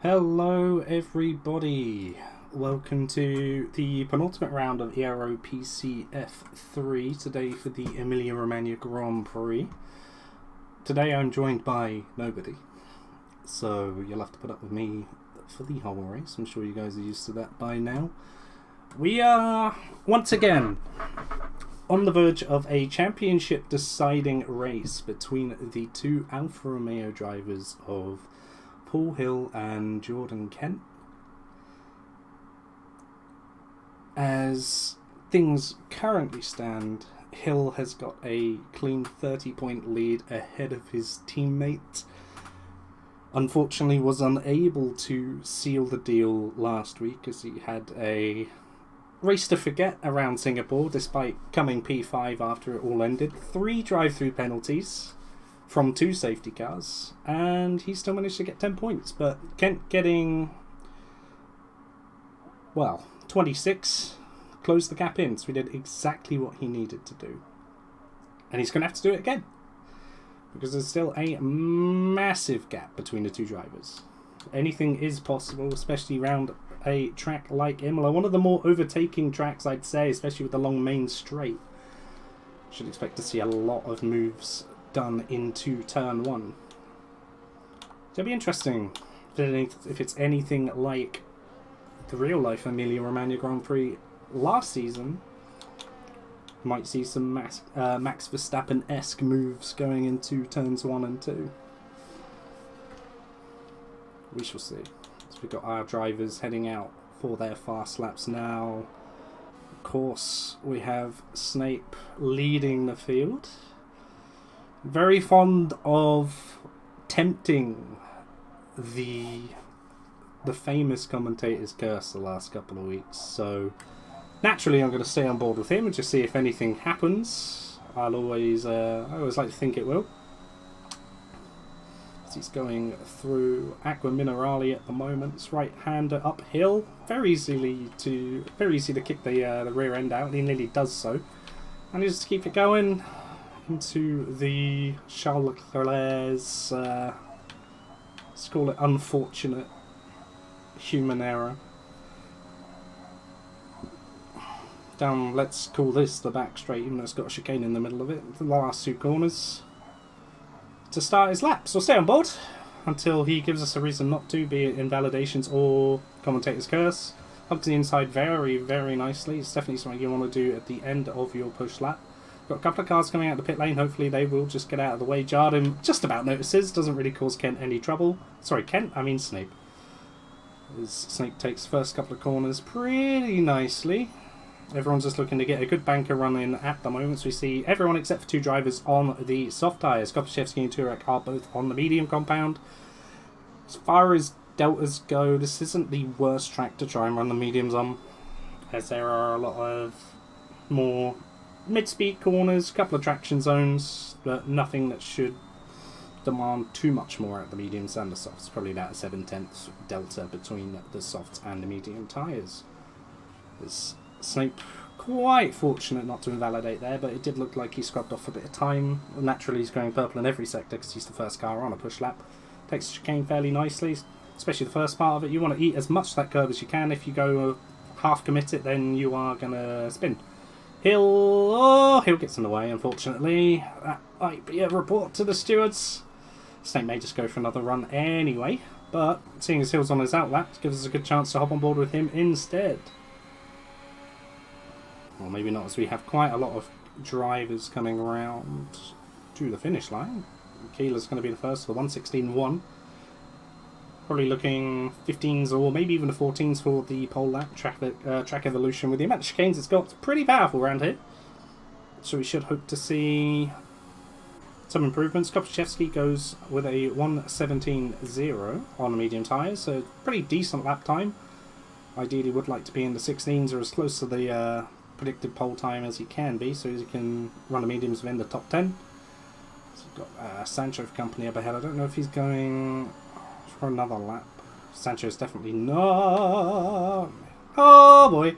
Hello everybody, welcome to the penultimate round of Ero Pc F3 today for the Emilia-Romagna Grand Prix. Today I'm joined by nobody, so you'll have to put up with me for the whole race. I'm sure you guys are used to that by now. We are once again on the verge of a championship deciding race between the two Alfa Romeo drivers of Paul Hill and Jordan Kent. As things currently stand, Hill has got a clean 30-point lead ahead of his teammate. Unfortunately was unable to seal the deal last week as he had a race to forget around Singapore despite coming P5 after it all ended. 3 drive-through penalties from 2 safety cars, and he still managed to get 10 points. But Kent getting, well, 26, closed the gap in, so he did exactly what he needed to do. And he's going to have to do it again, because there's still a massive gap between the two drivers. Anything is possible, especially around a track like Imola, one of the more overtaking tracks, I'd say, especially with the long main straight. Should expect to see a lot of moves done into turn 1. It'll be interesting if it's anything like the real life Emilia-Romagna Grand Prix last season. Might see some Max Verstappen-esque moves going into turns 1 and 2. We shall see. So we've got our drivers heading out for their fast laps now. Of course, we have Snape leading the field. Very fond of tempting the famous commentator's curse the last couple of weeks, so naturally I'm going to stay on board with him and just see if anything happens. I always like to think it will. As he's going through Aqua Minerale at the moment, it's right-hander uphill, very easy to kick the rear end out, and he nearly does so. And just to keep it going into the Charles Leclerc's, let's call it unfortunate human error. Down, let's call this the back straight, even though it's got a chicane in the middle of it. The last 2 corners to start his lap. So stay on board until he gives us a reason not to, be it invalidations or commentator's curse. Hugs the inside very, very nicely. It's definitely something you want to do at the end of your push lap. Got a couple of cars coming out the pit lane. Hopefully they will just get out of the way. Jardim just about notices. Doesn't really cause Kent any trouble. Sorry, Kent, I mean Snape. As Snape takes the first couple of corners pretty nicely. Everyone's just looking to get a good banker run in at the moment. So we see everyone except for 2 drivers on the soft tyres. Kopaszewski and Turek are both on the medium compound. As far as deltas go, this isn't the worst track to try and run the mediums on, as there are a lot of more mid-speed corners, a couple of traction zones, but nothing that should demand too much more at the mediums and the softs. Probably about a 7/10 delta between the softs and the medium tyres. There's Snape quite fortunate not to invalidate there, but it did look like he scrubbed off a bit of time. Naturally he's going purple in every sector because he's the first car on a push lap. Takes the chicane fairly nicely, especially the first part of it. You want to eat as much of that curve as you can. If you go half commit it, then you are going to spin. Hill gets in the way, unfortunately. That might be a report to the stewards. Snape may just go for another run anyway, but seeing as Hill's on his outlap gives us a good chance to hop on board with him instead. Well, maybe not, as we have quite a lot of drivers coming around to the finish line. Keeler's going to be the first for 1:16.1. Probably looking 15s or maybe even the 14s for the pole lap track evolution. With the amount of chicanes it's got, it's pretty powerful around here. So we should hope to see some improvements. Kopaszewski goes with a 1:17.0 on the medium tyres, so pretty decent lap time. Ideally would like to be in the 16s or as close to the predicted pole time as he can be, so he can run the mediums within the top 10. So we've got Sancho for company up ahead. I don't know if he's going for another lap. Sancho's definitely not. Oh boy.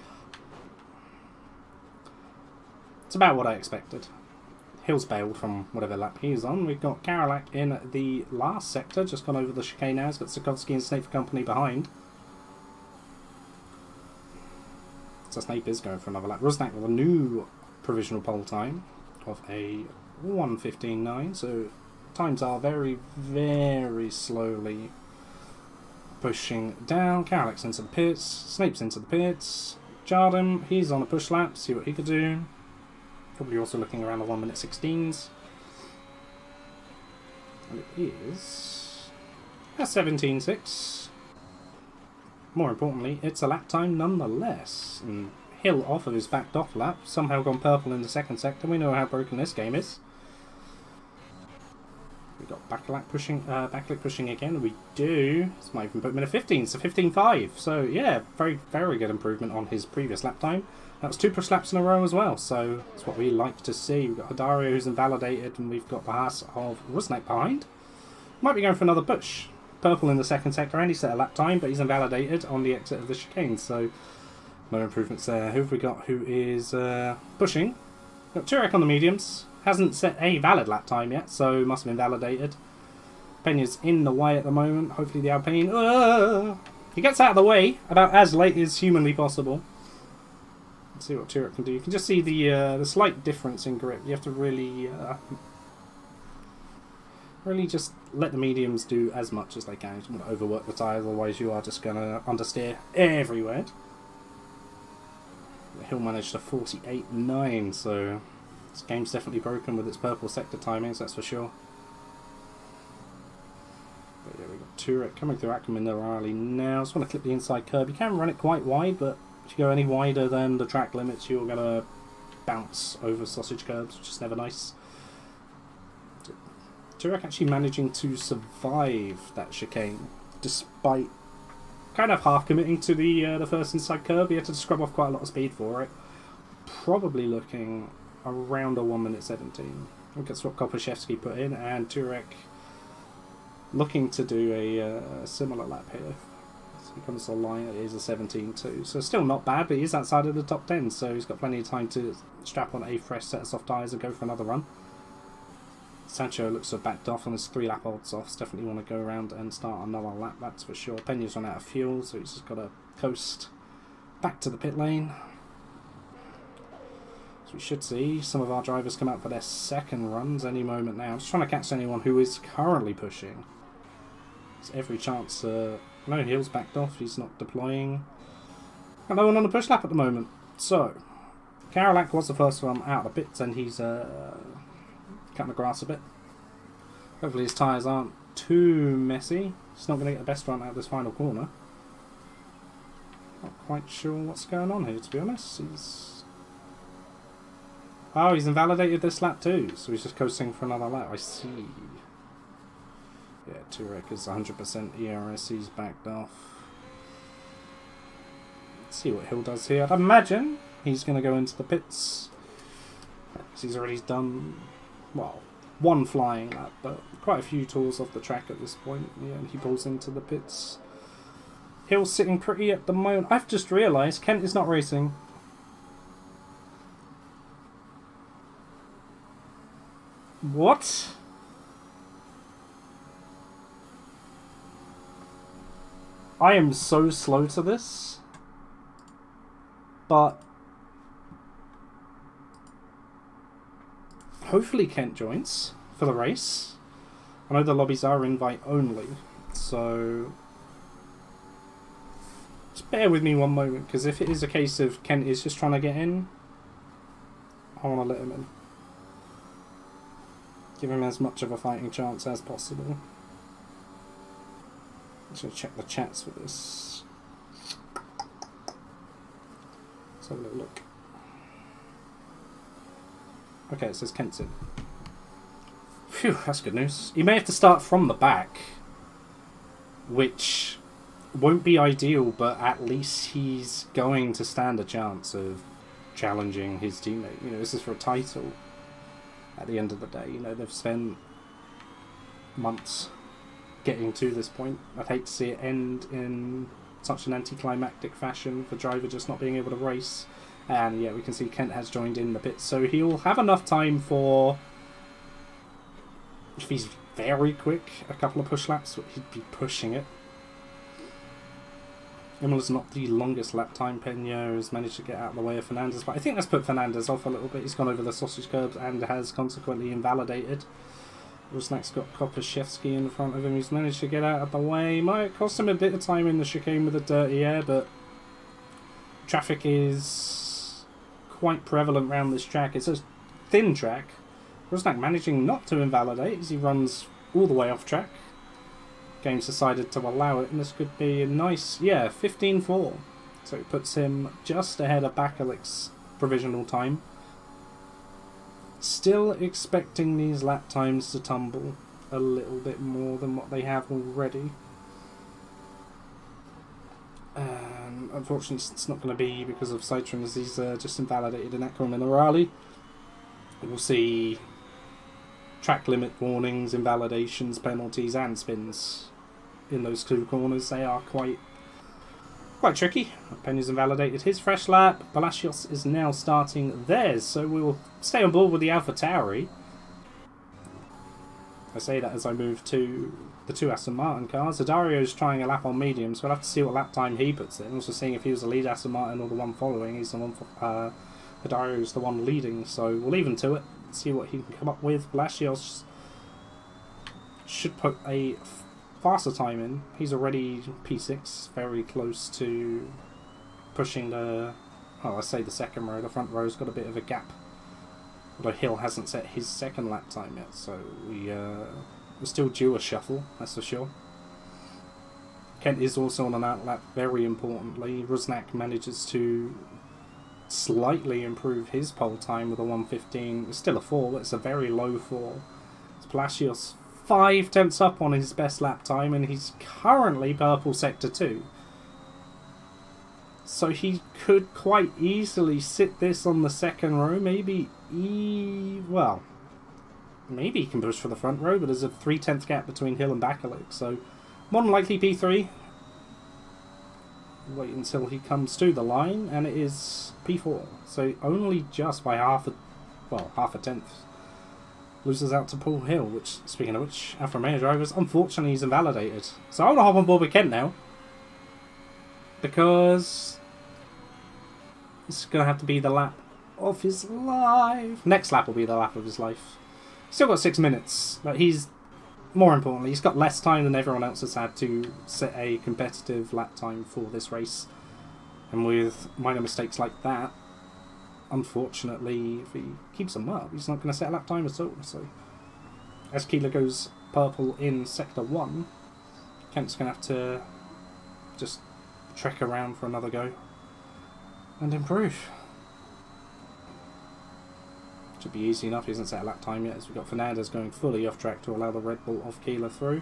It's about what I expected. Hill's bailed from whatever lap he's on. We've got Karolak in the last sector, just gone over the chicane now. He's got Sikorsky and Snape for company behind. So Snape is going for another lap. Rusnak with a new provisional pole time of a 1:15.9. So times are very, very slowly pushing down. Karolak's into the pits. Snape's into the pits. Jardim, he's on a push lap. See what he could do. Probably also looking around the 1:16s. And it is a 17.6. More importantly, it's a lap time nonetheless. And Hill off of his backed off lap, somehow gone purple in the second sector. We know how broken this game is. We've got Backlick pushing again. We do. This might even put him in a 15, so 15.5. So yeah, very, very good improvement on his previous lap time. That was 2 push laps in a row as well, so that's what we like to see. We've got Hidario who's invalidated, and we've got the Haas of Rusnak behind. Might be going for another push. Purple in the second sector, and he set a lap time, but he's invalidated on the exit of the chicane, so no improvements there. Who have we got who is pushing? We've got Turek on the mediums. Hasn't set a valid lap time yet, so must have invalidated. Pena's in the way at the moment. Hopefully the Alpine... he gets out of the way about as late as humanly possible. Let's see what Turek can do. You can just see the slight difference in grip. You have to really just let the mediums do as much as they can. You don't want to overwork the tyres, otherwise you are just going to understeer everywhere. Hill managed a 48.9, so this game's definitely broken with its purple sector timings, that's for sure. But yeah, we've got Turek coming through Ackerman early now. Just want to clip the inside curb. You can run it quite wide, but if you go any wider than the track limits, you're going to bounce over sausage curbs, which is never nice. Turek actually managing to survive that chicane, despite kind of half committing to the first inside curb. He had to scrub off quite a lot of speed for it. Probably looking around a 1:17. Look at what Kopaszewski put in, and Turek looking to do a similar lap here. So he comes to the line, it is a 17.2. So still not bad, but he is outside of the top 10, so he's got plenty of time to strap on a fresh set of soft tyres and go for another run. Sancho looks to have backed off on his 3-lap old softs. Definitely want to go around and start another lap, that's for sure. Pena's run out of fuel, so he's just got to coast back to the pit lane. So we should see some of our drivers come out for their second runs any moment now. I'm just trying to catch anyone who is currently pushing. There's every chance. No, Hill's backed off, he's not deploying. Got no one on the push lap at the moment. So, Karolak was the first one out of the pits, and he's cutting the grass a bit. Hopefully his tyres aren't too messy. He's not going to get the best run out of this final corner. Not quite sure what's going on here, to be honest. He's invalidated this lap too, so he's just coasting for another lap. I see. Yeah, Turek is 100% ERS, he's backed off. Let's see what Hill does here. I'd imagine he's going to go into the pits. He's already done... well, one flying lap, but quite a few tours off the track at this point. Yeah, and he pulls into the pits. Hill's sitting pretty at the moment. I've just realised Kent is not racing. What? I am so slow to this, but hopefully Kent joins for the race. I know the lobbies are invite only, so just bear with me one moment, because if it is a case of Kent is just trying to get in, I want to let him in. Give him as much of a fighting chance as possible. I'm just going to check the chats for this. Let's have a little look. Okay, it says Kent's in. Phew, that's good news. He may have to start from the back, which won't be ideal, but at least he's going to stand a chance of challenging his teammate. You know, this is for a title at the end of the day. You know, they've spent months getting to this point. I'd hate to see it end in such an anticlimactic fashion, for driver just not being able to race. And yeah, we can see Kent has joined in the pits, so he'll have enough time for If he's very quick, a couple of push laps, he'd be pushing it. Imola's not the longest lap time. Pena has managed to get out of the way of Fernandez, but I think that's put Fernandez off a little bit. He's gone over the sausage curbs and has consequently invalidated. Rusnak's got Kopaszewski in front of him. He's managed to get out of the way. Might cost him a bit of time in the chicane with the dirty air, but traffic is quite prevalent around this track. It's a thin track. Rusnak managing not to invalidate as he runs all the way off track. Game's decided to allow it, and this could be a nice, 15-4. So it puts him just ahead of Bakalic's provisional time. Still expecting these lap times to tumble a little bit more than what they have already. Unfortunately, it's not going to be because of Citroen, as he's just invalidated in Akron Minerali. We'll see track limit warnings, invalidations, penalties, and spins in those two corners. They are quite tricky. Pena's invalidated his fresh lap. Palacios is now starting theirs, so we'll stay on board with the AlphaTauri. I say that as I move to the two Aston Martin cars. Dario's trying a lap on medium, so we'll have to see what lap time he puts in. Also seeing if he was the lead Aston Martin or the one following. He's the one for, Dario's the one leading, so we'll leave him to it. See what he can come up with. Palacios should put a faster time in. He's already P6, very close to pushing the, well, I say the second row. The front row's got a bit of a gap, although Hill hasn't set his second lap time yet, so we're still due a shuffle, that's for sure. Kent is also on an outlap, very importantly. Rusnak manages to slightly improve his pole time with a 1:15. It's still a 4, but it's a very low 4. It's Palacios 5 tenths up on his best lap time, and he's currently purple sector 2. So he could quite easily sit this on the second row. Maybe maybe he can push for the front row, but there's a 3/10 gap between Hill and Bakalik, so more than likely P3. Wait until he comes to the line, and it is P4. So only just by half a tenth. Loses out to Paul Hill, which, speaking of which, Alfa Romeo drivers, unfortunately he's invalidated. So I want to hop on board with Kent now, because it's going to have to be the lap of his life. Next lap will be the lap of his life. Still got 6 minutes, but more importantly, he's got less time than everyone else has had to set a competitive lap time for this race. And with minor mistakes like that, unfortunately, if he keeps them up, he's not going to set a lap time at all. So, as Keeler goes purple in Sector 1, Kent's going to have to just trek around for another go and improve. Should be easy enough. He hasn't set a lap time yet, as we've got Fernandez going fully off track to allow the Red Bull off Keeler through.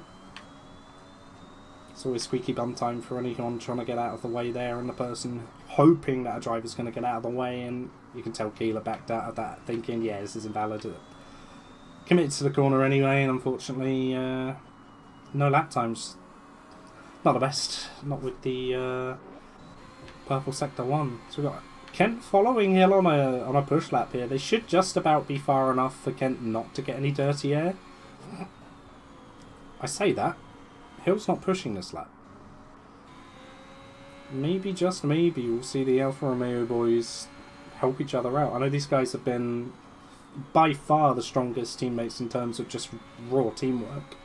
It's always squeaky bum time for anyone trying to get out of the way there, and the person hoping that a driver's going to get out of the way, and you can tell Keeler backed out of that, thinking, yeah, this is invalid. Committed to the corner anyway, and unfortunately, no lap times. Not the best. Not with the purple Sector 1. So we've got Kent following Hill on a push lap here. They should just about be far enough for Kent not to get any dirty air. I say that. Hill's not pushing this lap. Maybe, just maybe, we'll see the Alfa Romeo boys help each other out. I know these guys have been by far the strongest teammates in terms of just raw teamwork.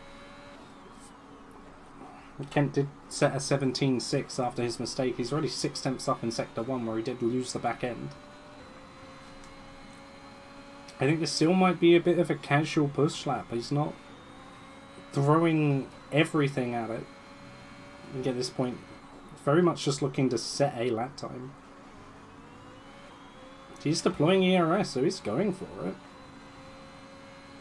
Kent did set a 17.6 after his mistake. He's already 6 tenths up in Sector 1, where he did lose the back end. I think this still might be a bit of a casual push lap. He's not throwing everything at it. And at this point, very much just looking to set a lap time. He's deploying ERS, so he's going for it.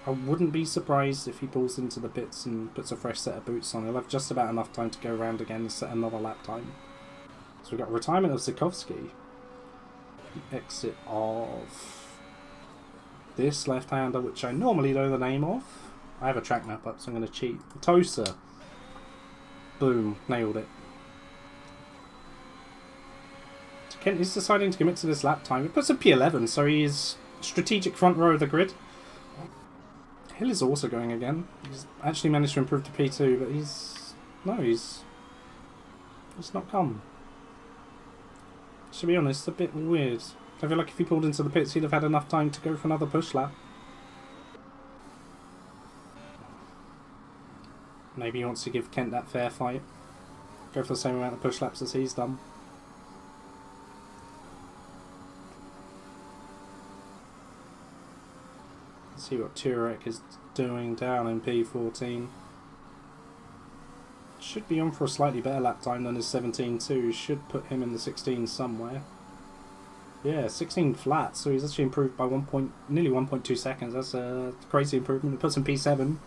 I wouldn't be surprised if he pulls into the pits and puts a fresh set of boots on. He'll have just about enough time to go around again and set another lap time. So we've got retirement of Zikovsky. The exit of this left-hander, which I normally know the name of. I have a track map up, so I'm going to cheat. Tosa. Boom. Nailed it. So Kent is deciding to commit to this lap time. It puts a P11, so he is strategic front row of the grid. Hill is also going again. He's actually managed to improve to P2, but he's not come. To be honest, a bit weird. I feel like if he pulled into the pits, he'd have had enough time to go for another push lap. Maybe he wants to give Kent that fair fight. Go for the same amount of push laps as he's done. Let's see what Turek is doing down in P14. Should be on for a slightly better lap time than his 17.2. Should put him in the 16 somewhere. Yeah, 16 flat, so he's actually improved by nearly 1.2 seconds. That's a crazy improvement. It puts him P7.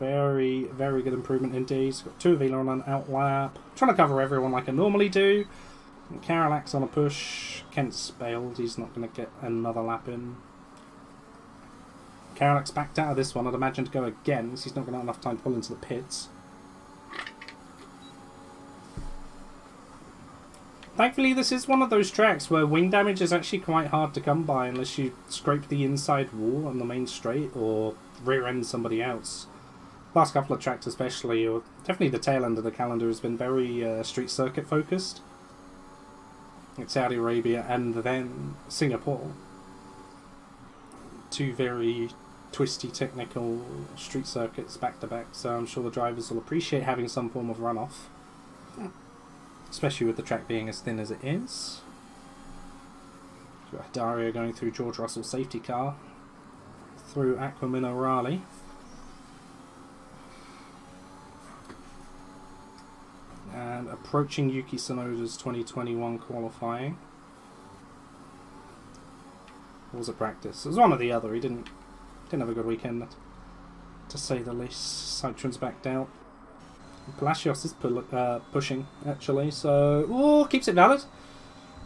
Very, very good improvement indeed. He's got 2 Avila on an out lap. Trying to cover everyone like I normally do. And Carolac's on a push. Kent's bailed. He's not going to get another lap in. Carolac's backed out of this one. I'd imagine to go again, so he's not going to have enough time to pull into the pits. Thankfully, this is one of those tracks where wing damage is actually quite hard to come by unless you scrape the inside wall on the main straight or rear end somebody else. Last couple of tracks especially, or definitely the tail end of the calendar, has been very street circuit focused. Like Saudi Arabia and then Singapore. 2 very twisty technical street circuits back to back, so I'm sure the drivers will appreciate having some form of runoff. Especially with the track being as thin as it is. We've got Dario going through George Russell's safety car. Through Aqua Minerale. And approaching Yuki Tsunoda's 2021 qualifying. Or was it practice? It was one or the other. He didn't have a good weekend, to say the least. Citroen's backed out. Palacios is pushing, actually, so keeps it valid.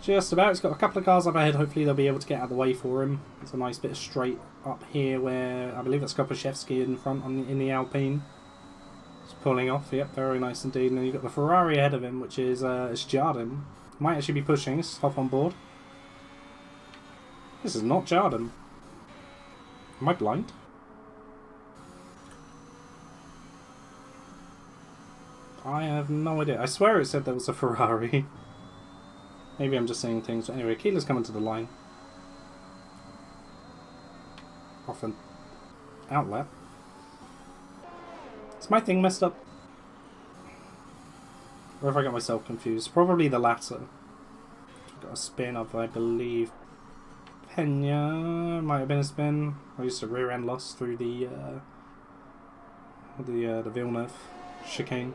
Just about. He's got a couple of cars up ahead. Hopefully they'll be able to get out of the way for him. It's a nice bit of straight up here where I believe it's Kopaszewski in front in the Alpine. It's pulling off. Yep, very nice indeed. And then you've got the Ferrari ahead of him, which is Jardim. Might actually be pushing. Let's hop on board. This is not Jardim. Am I blind? I have no idea. I swear it said there was a Ferrari. Maybe I'm just saying things. But anyway, Keeler's coming to the line. Off an outlap. Is my thing messed up? Or have I got myself confused? Probably the latter. We've got a spin of, I believe, Pena. Might have been a spin. Or just a rear end loss through the Villeneuve chicane.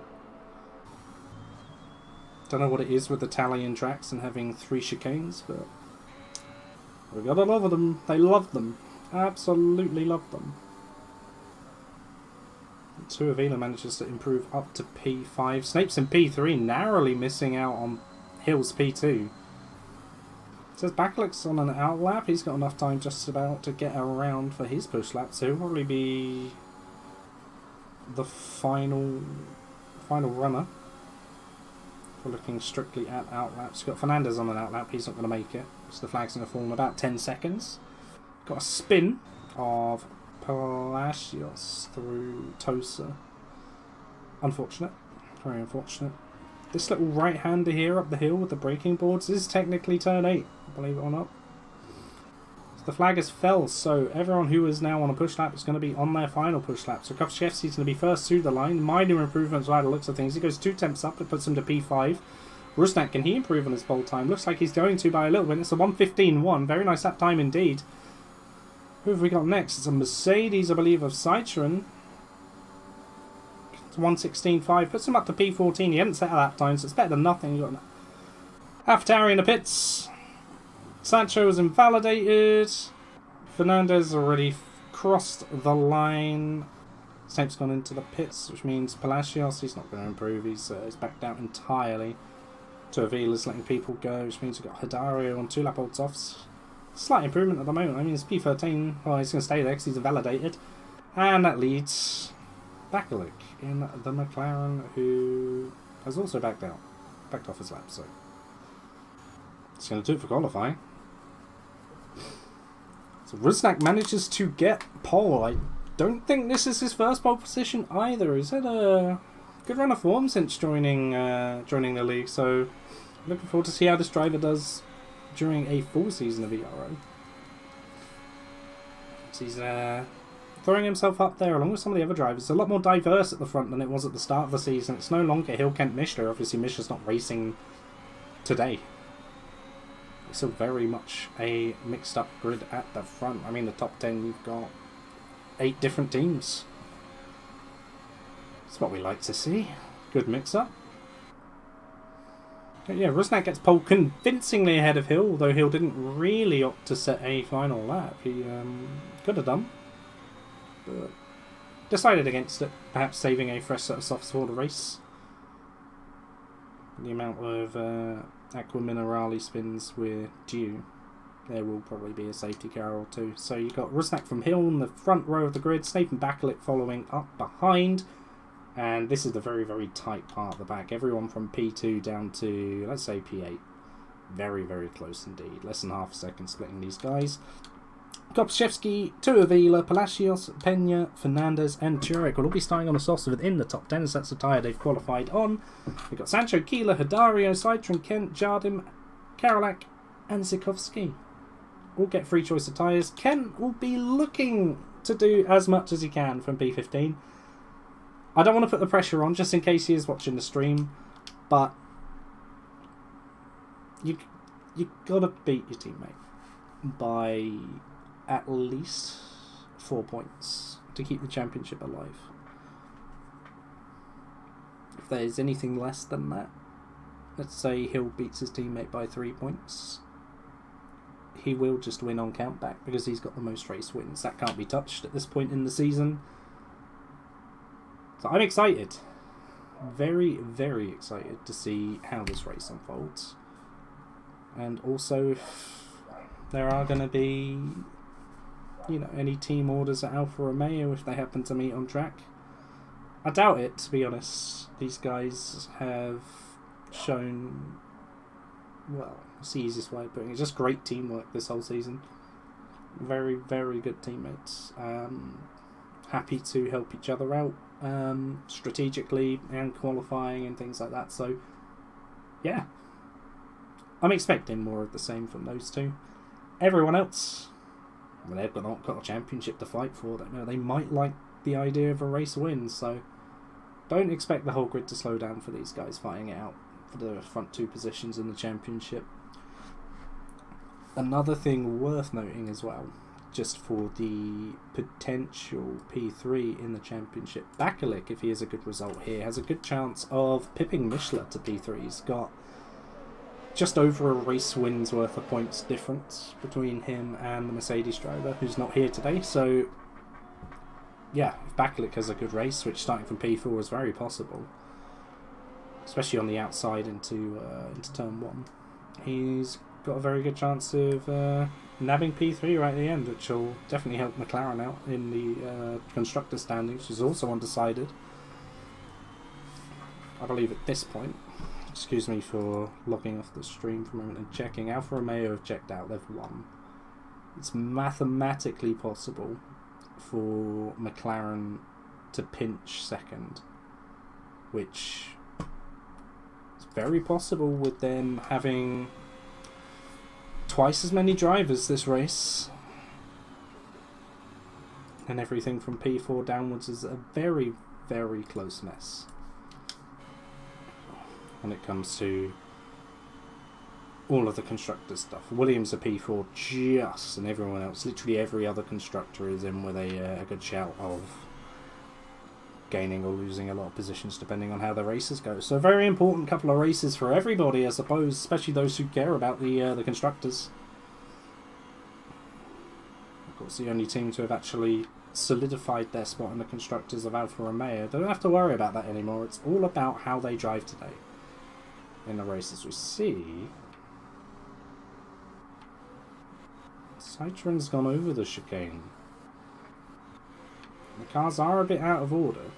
Don't know what it is with Italian tracks and having 3 chicanes, but we gotta love them. They love them. Absolutely love them. 2 Avila manages to improve up to P5. Snape's in P3, narrowly missing out on Hill's P2. It says Backlick's on an out lap. He's got enough time just about to get around for his push lap, so he'll probably be the final runner. We're looking strictly at outlaps. We've got Fernandez on an outlap. He's not going to make it. So the flag's going to fall in about 10 seconds. Got a spin of Palacios through Tosa. Unfortunate. Very unfortunate. This little right-hander here up the hill with the braking boards is technically turn 8, believe it or not. So the flag has fell, so everyone who is now on a push lap is going to be on their final push lap. So Kopaszewski's going to be first through the line. Minor improvements by the looks of things. He goes 2 tenths up. It puts him to P5. Rusnak, can he improve on his pole time? Looks like he's going to by a little bit. It's a 1:15.1. Very nice lap time indeed. Who have we got next? It's a Mercedes, I believe, of Citroen. It's 1:16.5. Puts him up to P14. He hadn't set a lap time, so it's better than nothing. You've got AlphaTauri in the pits. Sancho is invalidated. Fernandez already crossed the line. Snape's gone into the pits, which means Palacios, he's not going to improve. He's backed out entirely. To Avila's letting people go, which means we've got Hidario on 2 lap old softs. Slight improvement at the moment. I mean, it's P13. Well, he's going to stay there because he's invalidated. And that leads Bakalik in the McLaren, who has also backed out. Backed off his lap, so it's going to do it for qualifying. So Rusnak manages to get pole. don't think this is his first pole position either. He's had a good run of form since joining the league, so looking forward to see how this driver does during a full season of ERO. So he's throwing himself up there along with some of the other drivers. It's a lot more diverse at the front than it was at the start of the season. It's no longer Hill, Kent, Mishler. Obviously, Mishler's not racing today. It's still very much a mixed-up grid at the front. I mean, the top 10, you've got 8 different teams. That's what we like to see. Good mix-up. Yeah, Rusnak gets pole convincingly ahead of Hill, although Hill didn't really opt to set a final lap. He could have done, but decided against it, perhaps saving a fresh set of softs for the race. The amount of Aqua Minerale spins we're due, there will probably be a safety car or two. So you've got Rusnak from Hill in the front row of the grid, Snape and Bakalik following up behind. And this is the very, very tight part at the back. Everyone from P2 down to, let's say, P8. Very, very close indeed. Less than half a second splitting these guys. Kopczewski, Tuavila, Palacios, Pena, Fernandez, and Turek will all be starting on a sauce within the top 10, as that's the tyre they've qualified on. We've got Sancho, Keeler, Hidario, Citron, Kent, Jardim, Karolak, and Zikovsky. All get free choice of tyres. Kent will be looking to do as much as he can from P15. I don't want to put the pressure on, just in case he is watching the stream, but you gotta beat your teammate by at least 4 points to keep the championship alive. If there's anything less than that, let's say Hill beats his teammate by 3 points, he will just win on countback because he's got the most race wins. That can't be touched at this point in the season. So I'm excited. Very, very excited to see how this race unfolds. And also if there are going to be, you know, any team orders at Alfa Romeo if they happen to meet on track. I doubt it, to be honest. These guys have shown, well, what's the easiest way of putting it? Just great teamwork this whole season. Very, very good teammates. Happy to help each other out strategically and qualifying and things like that. So, yeah. I'm expecting more of the same from those two. Everyone else, well, they've not got a championship to fight for. They might like the idea of a race win, so don't expect the whole grid to slow down for these guys fighting it out for the front 2 positions in the championship. Another thing worth noting as well, just for the potential P3 in the championship, Bakalik, if he has a good result here, has a good chance of pipping Mishler to P3. He's got just over a race win's worth of points difference between him and the Mercedes driver, who's not here today. So, yeah, if Bakalik has a good race, which starting from P4 is very possible, especially on the outside into turn 1, he's got a very good chance of nabbing P3 right at the end, which will definitely help McLaren out in the constructor standings, which is also undecided. I believe at this point, excuse me for logging off the stream for a moment and checking, Alfa Romeo have checked out, they've won. It's mathematically possible for McLaren to pinch second, which is very possible with them having twice as many drivers this race, and everything from P4 downwards is a very, very close mess when it comes to all of the constructor stuff. Williams are P4 just, and everyone else, literally every other constructor is in with a good shout of gaining or losing a lot of positions depending on how the races go. So a very important couple of races for everybody, I suppose, especially those who care about the constructors. Of course, the only team to have actually solidified their spot in the constructors of Alfa Romeo. They don't have to worry about that anymore. It's all about how they drive today in the races we see. Citron's gone over the chicane. The cars are a bit out of order.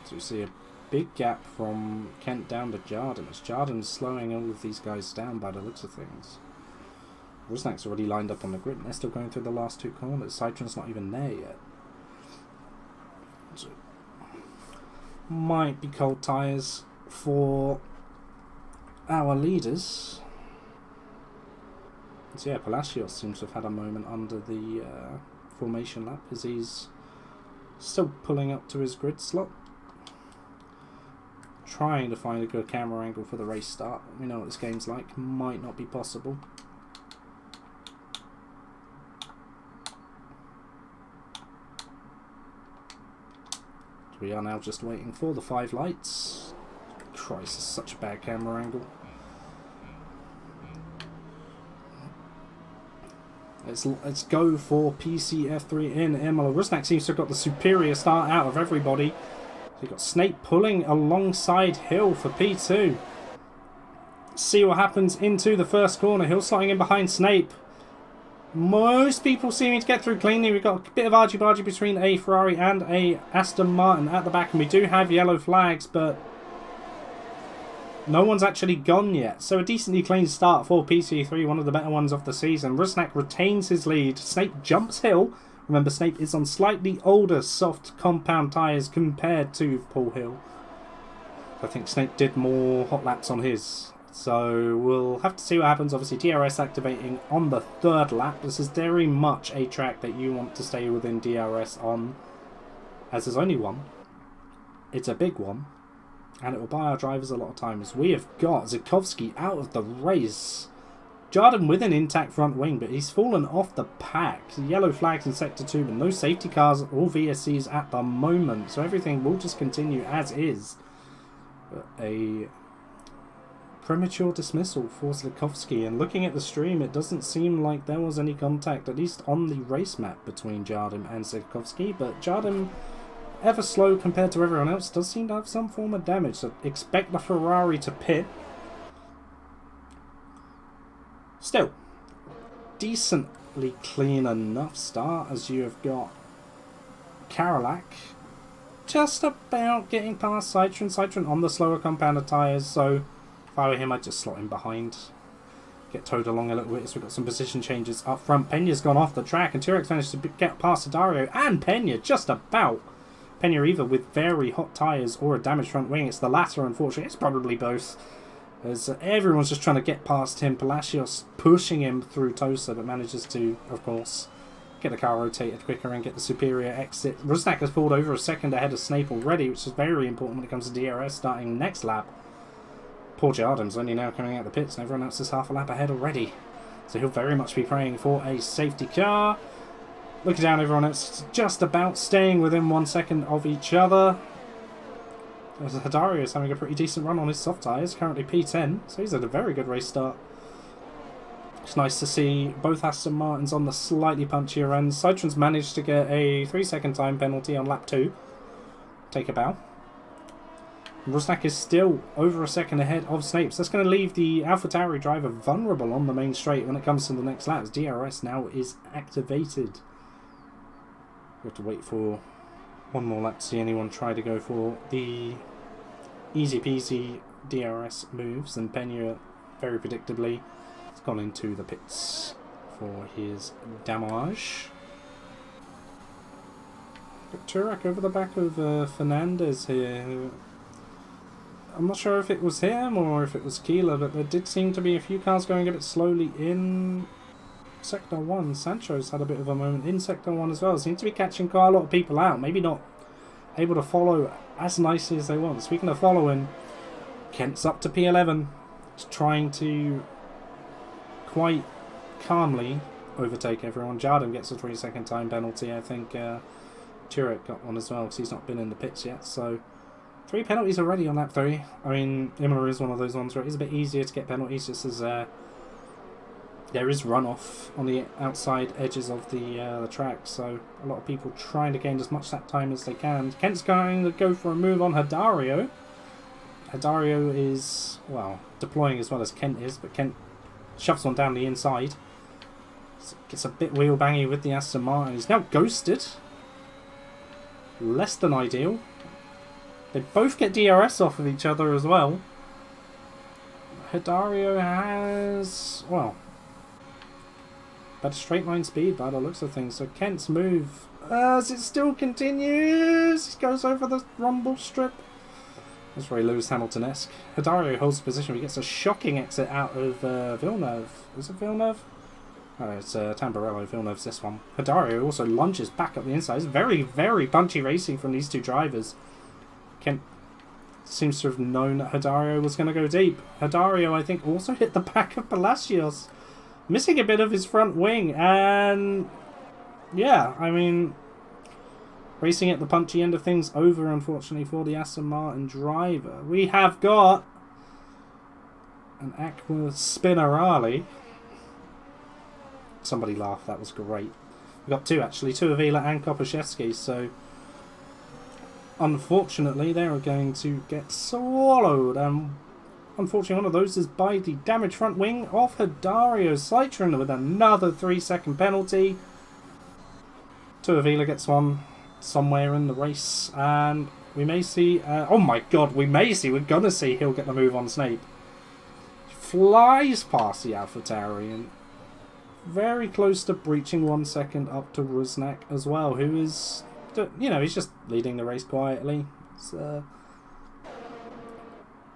So we see a big gap from Kent down to Jardim, as Jardim's slowing all of these guys down by the looks of things. Rusnak's already lined up on the grid, and they're still going through the last 2 corners. Citron's not even there yet. might be cold tyres for our leaders. So yeah, Palacios seems to have had a moment under the formation lap as he's still pulling up to his grid slot. Trying to find a good camera angle for the race start. We know what this game's like. Might not be possible. We are now just waiting for the 5 lights. Christ, it's such a bad camera angle. Let's go for PC F3 in Imola. Rusnak seems to have got the superior start out of everybody. So you've got Snape pulling alongside Hill for P2. See what happens into the first corner. Hill slotting in behind Snape. Most people seeming to get through cleanly. We've got a bit of argy-bargy between a Ferrari and a Aston Martin at the back. And we do have yellow flags, but no one's actually gone yet. So a decently clean start for PC3, one of the better ones of the season. Rusnak retains his lead. Snape jumps Hill. Remember, Snape is on slightly older soft compound tyres compared to Paul Hill. I think Snape did more hot laps on his. So we'll have to see what happens. Obviously, DRS activating on the 3rd lap. This is very much a track that you want to stay within DRS on, as there's only one. It's a big one, and it will buy our drivers a lot of time. As we have got Zikovsky out of the race. Jardim with an intact front wing, but he's fallen off the pack. Yellow flags in Sector 2, but no safety cars or VSCs at the moment. So everything will just continue as is. But a premature dismissal for Zikovsky. And looking at the stream, it doesn't seem like there was any contact, at least on the race map, between Jardim and Zikovsky. But Jardim, ever slow compared to everyone else, does seem to have some form of damage. So expect the Ferrari to pit. Still, decently clean enough start, as you have got Karolak just about getting past Citroen. Citroen on the slower compounded tyres, so if I were him, I'd just slot him behind. Get towed along a little bit, so we've got some position changes up front. Pena's gone off the track, and Turex managed to get past Dario and Pena just about. Pena either with very hot tyres or a damaged front wing. It's the latter, unfortunately. It's probably both. As everyone's just trying to get past him. Palacios pushing him through Tosa, but manages to, of course, get the car rotated quicker and get the superior exit. Rusnak has pulled over a second ahead of Snape already, which is very important when it comes to DRS starting next lap. Poor Jardim's only now coming out of the pits, and everyone else is half a lap ahead already. So he'll very much be praying for a safety car. Looking down, everyone else just about staying within 1 second of each other. Dario is having a pretty decent run on his soft tyres, currently P10, so he's had a very good race start. It's nice to see both Aston Martins on the slightly punchier ends. Citroen's managed to get a 3-second time penalty on lap 2. Take a bow. Rusnak is still over a second ahead of Snape, so that's going to leave the AlphaTauri driver vulnerable on the main straight when it comes to the next laps. DRS now is activated. We have to wait for one more lap to see anyone try to go for the easy peasy DRS moves, and Pena very predictably has gone into the pits for his damage. Got Turek over the back of Fernandez here. I'm not sure if it was him or if it was Keeler, but there did seem to be a few cars going a bit slowly in Sector 1. Sancho's had a bit of a moment in Sector 1 as well. Seems to be catching quite a lot of people out. Maybe not able to follow as nicely as they want. Speaking of following, Kent's up to P11. Just trying to quite calmly overtake everyone. Jardim gets a 3-second time penalty. I think Turek got one as well because he's not been in the pits yet. So 3 penalties already on lap 3. I mean, Imola is one of those ones where it is a bit easier to get penalties just as there is runoff on the outside edges of the track, so a lot of people trying to gain as much lap time as they can. Kent's going to go for a move on Dario. Dario is, well, deploying as well as Kent is, but Kent shoves one down the inside. So gets a bit wheel bangy with the Aston Martin. He's now ghosted. Less than ideal. They both get DRS off of each other as well. Dario has, well, better straight line speed by the looks of things. So Kent's move, as it still continues, he goes over the rumble strip. That's very Lewis Hamilton-esque. Hidario holds the position. He gets a shocking exit out of Villeneuve. Is it Villeneuve? Oh, it's Tamburello. Villeneuve's this one. Hidario also lunges back up the inside. It's very, very punchy racing from these two drivers. Kent seems to have known that Hidario was going to go deep. Hidario, I think, also hit the back of Palacios, missing a bit of his front wing. And yeah, I mean, racing at the punchy end of things over, unfortunately, for the Aston Martin driver. We have got an Aqua Spinarale. Somebody laughed, that was great. We got two, actually, two Avila and Kopaszewski, so unfortunately they're going to get swallowed. Unfortunately, one of those is by the damaged front wing of Hidario. Slytron with another 3-second penalty. Two Avila gets one somewhere in the race, and we may see, oh my god, we're gonna see he'll get the move on Snape. Flies past the AlphaTauri and very close to breaching 1 second up to Rusnak as well, who is, you know, he's just leading the race quietly. It's,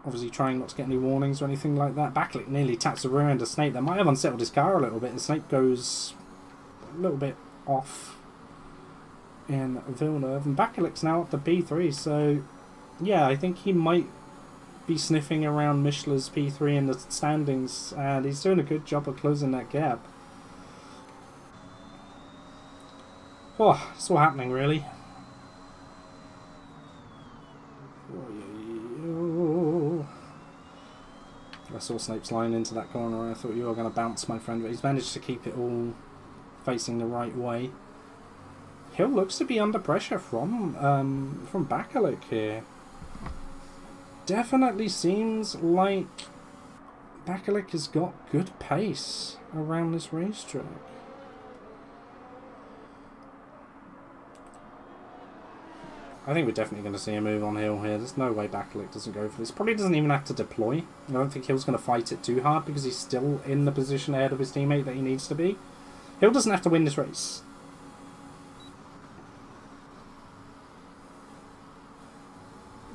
obviously trying not to get any warnings or anything like that. Backlick nearly taps the rear end of Snape. That might have unsettled his car a little bit, and Snape goes a little bit off in Villeneuve, and Backlick's now up to P3, so yeah, I think he might be sniffing around Michelin's P3 in the standings, and he's doing a good job of closing that gap. Oh, it's all happening, really. I saw Snape's line into that corner and I thought you were going to bounce, my friend, but he's managed to keep it all facing the right way. Hill looks to be under pressure from Backlick here. Definitely seems like Backlick has got good pace around this racetrack. I think we're definitely going to see a move on Hill here. There's no way Backlick doesn't go for this. Probably doesn't even have to deploy. I don't think Hill's going to fight it too hard because he's still in the position ahead of his teammate that he needs to be. Hill doesn't have to win this race.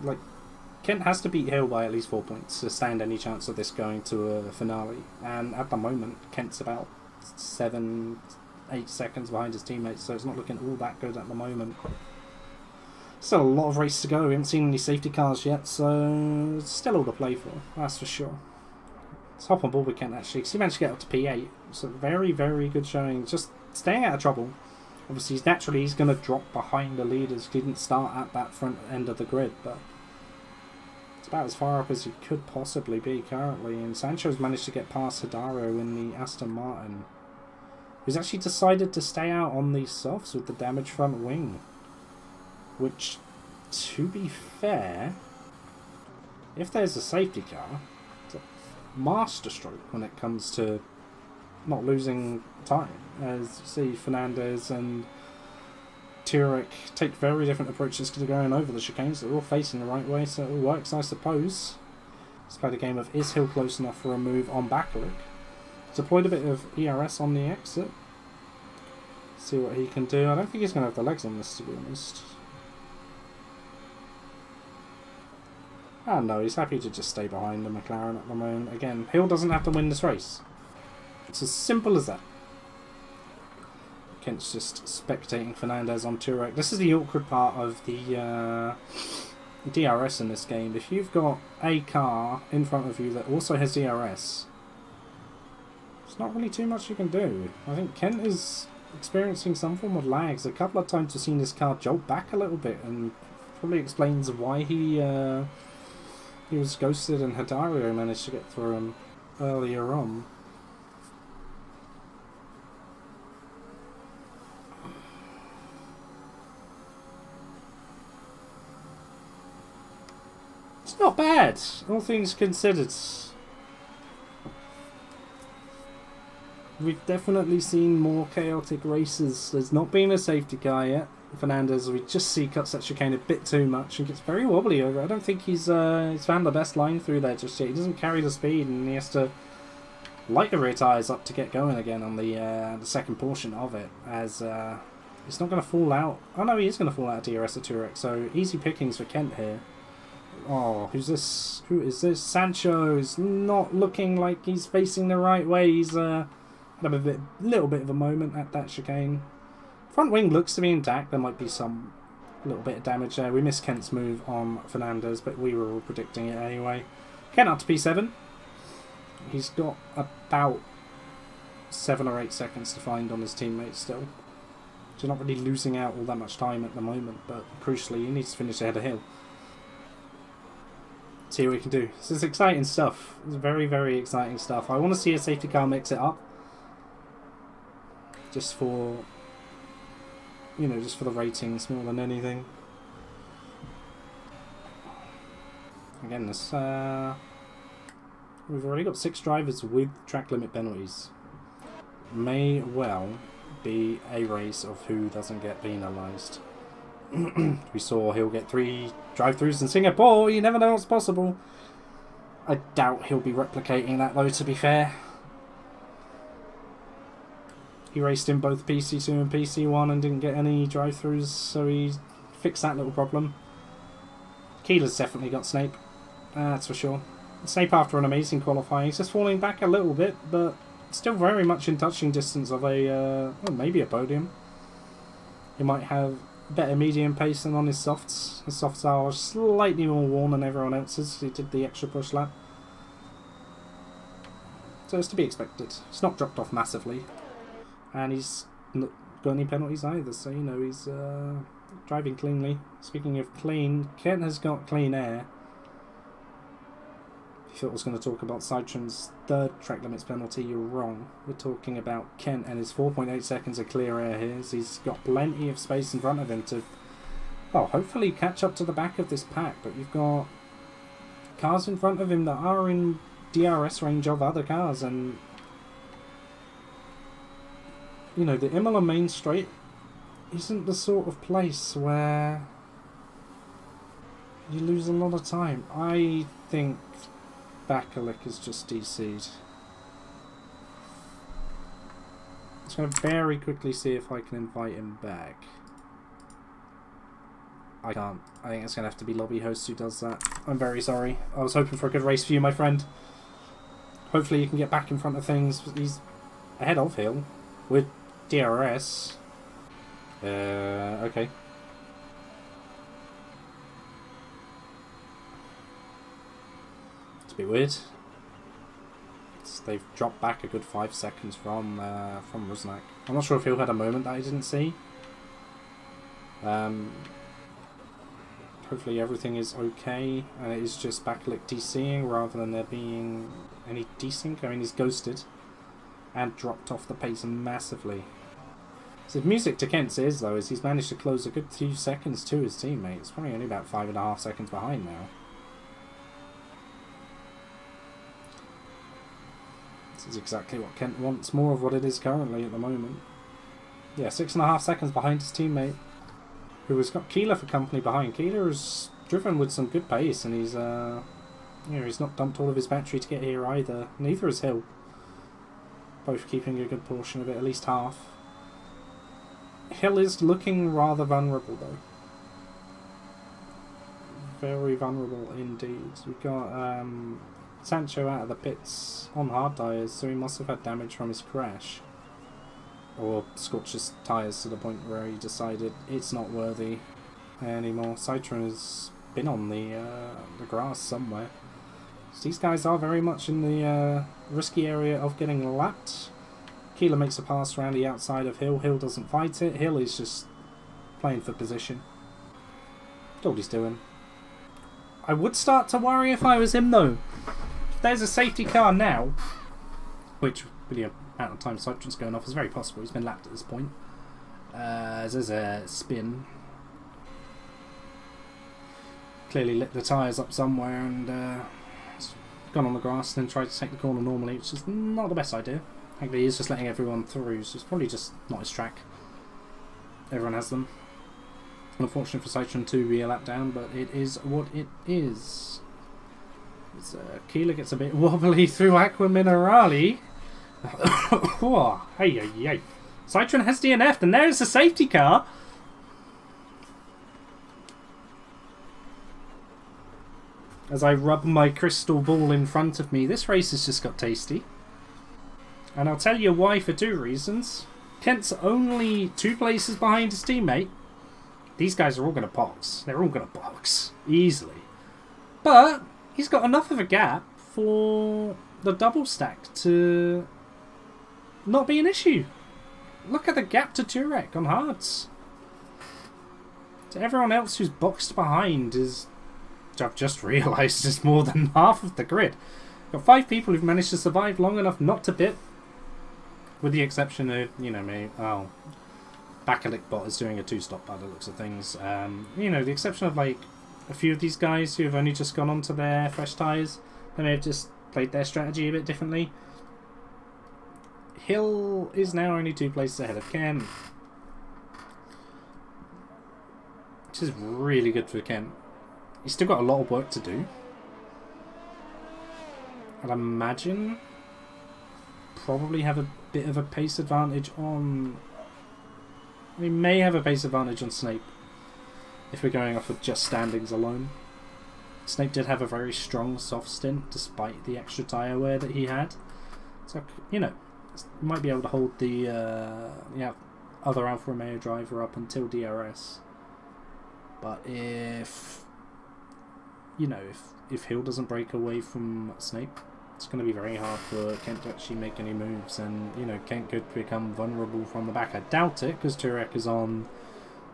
Like, Kent has to beat Hill by at least 4 points to stand any chance of this going to a finale. And at the moment, Kent's about 7-8 seconds behind his teammates, so it's not looking all that good at the moment. Still a lot of race to go. We haven't seen any safety cars yet, so it's still all to play for, that's for sure. Let's hop on board with Kent, actually, because he managed to get up to P8. So very, very good showing. Just staying out of trouble. Obviously, he's going to drop behind the leaders. He didn't start at that front end of the grid, but it's about as far up as he could possibly be currently. And Sancho's managed to get past Hidario in the Aston Martin, who's actually decided to stay out on these softs with the damaged front wing. Which, to be fair, if there's a safety car, it's a masterstroke when it comes to not losing time. As you see, Fernandez and Turek take very different approaches to going over the chicanes. They're all facing the right way, so it all works, I suppose. Let's play the game of, is Hill close enough for a move on Backlick? Deployed a bit of ERS on the exit. See what he can do. I don't think he's going to have the legs on this, to be honest. Ah, no, he's happy to just stay behind the McLaren at the moment. Again, Hill doesn't have to win this race. It's as simple as that. Kent's just spectating Fernandez on Turek. This is the awkward part of the DRS in this game. If you've got a car in front of you that also has DRS, there's not really too much you can do. I think Kent is experiencing some form of lags. A couple of times we've seen this car jolt back a little bit, and probably explains why he was ghosted and Hidario managed to get through him earlier on. It's not bad, all things considered. We've definitely seen more chaotic races. There's not been a safety car yet. Fernandez, we just see cuts that chicane a bit too much and gets very wobbly over. I don't think he's found the best line through there just yet. He doesn't carry the speed, and he has to light the rear tyres up to get going again on the second portion of it, as he's not going to fall out. Oh no, he is going to fall out of DRS at Turek, so easy pickings for Kent here. Oh, who's this? Who is this? Sancho is not looking like he's facing the right way. He's had a little bit of a moment at that chicane. Front wing looks to be intact. There might be some little bit of damage there. We missed Kent's move on Fernandez, but we were all predicting it anyway. Kent up to P7. He's got about 7 or 8 seconds to find on his teammates still. So not really losing out all that much time at the moment, but crucially he needs to finish ahead of Hill. See what we can do. This is exciting stuff. It's very, very exciting stuff. I want to see a safety car mix it up. Just for, you know, just for the ratings more than anything. Again, this we've already got 6 drivers with track limit penalties. May well be a race of who doesn't get penalised. We saw he'll get 3 drive-throughs in Singapore. You never know what's possible. I doubt he'll be replicating that though, to be fair. He raced in both PC2 and PC1 and didn't get any drive-throughs, so he fixed that little problem. Keeler's definitely got Snape. That's for sure. Snape, after an amazing qualifying, is just falling back a little bit, but still very much in touching distance of a, well, maybe a podium. He might have better medium pace than on his softs. His softs are slightly more worn than everyone else's. He did the extra push lap. So it's to be expected. He's not dropped off massively. And he's not got any penalties either, so you know he's driving cleanly. Speaking of clean, Kent has got clean air. If you thought I was going to talk about Citroen's 3rd track limits penalty, you're wrong. We're talking about Kent and his 4.8 seconds of clear air here. So he's got plenty of space in front of him to, well, hopefully catch up to the back of this pack. But you've got cars in front of him that are in DRS range of other cars, and you know, the Imola main straight isn't the sort of place where you lose a lot of time. I think Bakalik is just DC'd. I'm just going to very quickly see if I can invite him back. I can't. I think it's going to have to be lobby host who does that. I'm very sorry. I was hoping for a good race for you, my friend. Hopefully you can get back in front of things. He's ahead of Hill with DRS. Okay. It's a bit weird. They've dropped back a good 5 seconds from Rusnak. I'm not sure if Hill had a moment that I didn't see. Hopefully everything is okay, and it is just Bakalik DCing rather than there being any desync. I mean, he's ghosted and dropped off the pace massively. So the music to Kent's is, though, is he's managed to close a good 2 seconds to his teammates. Probably only about 5.5 seconds behind now. This is exactly what Kent wants, more of what it is currently at the moment. Yeah, 6.5 seconds behind his teammate, who has got Keeler for company behind. Keeler is driven with some good pace, and he's, you know, he's not dumped all of his battery to get here either. Neither is Hill. Both keeping a good portion of it, at least half. Hill is looking rather vulnerable, though. Very vulnerable indeed. We've got Sancho out of the pits on hard tyres, so he must have had damage from his crash. Or scorched his tyres to the point where he decided it's not worthy anymore. Citroen has been on the grass somewhere. So these guys are very much in the risky area of getting lapped. Keeler makes a pass around the outside of Hill. Hill doesn't fight it. Hill is just playing for position. That's all he's doing. I would start to worry if I was him, though. If there's a safety car now, which, with the amount of time Citroen's going off, is very possible. He's been lapped at this point. There's a spin. Clearly lit the tyres up somewhere and gone on the grass and then tried to take the corner normally, which is not the best idea. Actually, he's just letting everyone through, so it's probably just not his track. Everyone has them. Unfortunate for Citroen to be a lap down, but it is what it is. Keeler gets a bit wobbly through Aqua Minerale. Oh, hey. Citroen has DNF'd, and there's a safety car. as I rub my crystal ball in front of me, this race has just got tasty. And I'll tell you why for 2 reasons. Kent's only 2 places behind his teammate. These guys are all going to box. They're all going to box. Easily. But he's got enough of a gap for the double stack to not be an issue. Look at the gap to Turek on hards. To everyone else who's boxed behind is, I've just realised, is more than half of the grid. Got 5 people who've managed to survive long enough not to pit. With the exception of, you know, me. Oh, Bakalik bot is doing a 2-stop by the looks of things. You know, the exception of like a few of these guys who have only just gone onto their fresh tyres. They may have just played their strategy a bit differently. Hill is now only 2 places ahead of Ken. Which is really good for Ken. He's still got a lot of work to do. I'd imagine probably have a bit of a pace advantage on... We may have a pace advantage on Snape if we're going off of just standings alone. Snape did have a very strong soft stint despite the extra tyre wear that he had. So, you know, might be able to hold the other Alfa Romeo driver up until DRS. But if, you know, if Hill doesn't break away from Snape, it's going to be very hard for Kent to actually make any moves, and you know, Kent could become vulnerable from the back. I doubt it, because Turek is on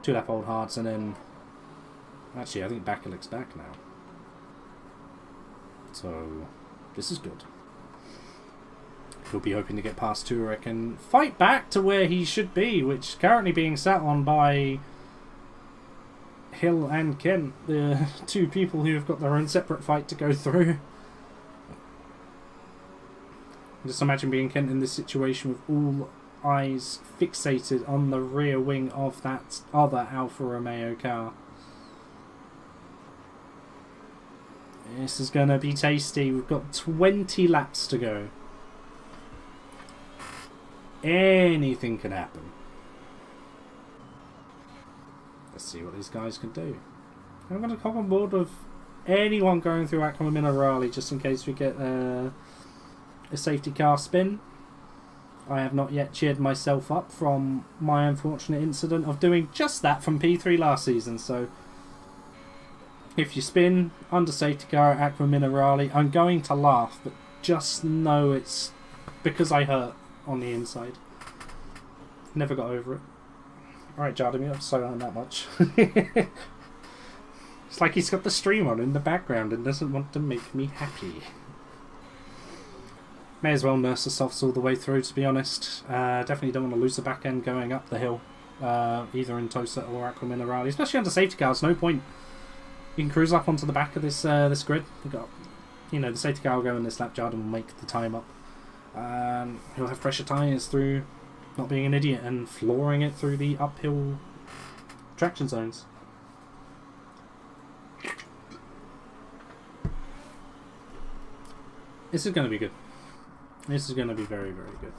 2-lap old hards, and then actually I think Bakalik's back now, so this is good. He'll be hoping to get past Turek and fight back to where he should be, which is currently being sat on by Hill and Kent, the 2 people who have got their own separate fight to go through. Just imagine being Kent in this situation with all eyes fixated on the rear wing of that other Alfa Romeo car. This is going to be tasty. We've got 20 laps to go. Anything can happen. Let's see what these guys can do. I'm going to hop on board with anyone going through Akma Minerali just in case we get a safety car spin. I have not yet cheered myself up from my unfortunate incident of doing just that from P3 last season, so if you spin under safety car at Aqua Minerali, I'm going to laugh, but just know it's because I hurt on the inside. Never got over it. Alright, Jardim, I've so on that much. It's like he's got the stream on in the background and doesn't want to make me happy. May as well nurse the softs all the way through, to be honest. Definitely don't want to lose the back end going up the hill, either in Tosa or Aqua Minerali, especially under safety cars. No point. You can cruise up onto the back of this this grid. We've got, you know, the safety car will go in this lap. Jardim will make the time up. He'll have fresher tyres through not being an idiot and flooring it through the uphill traction zones. This is going to be good. This is going to be very, very good.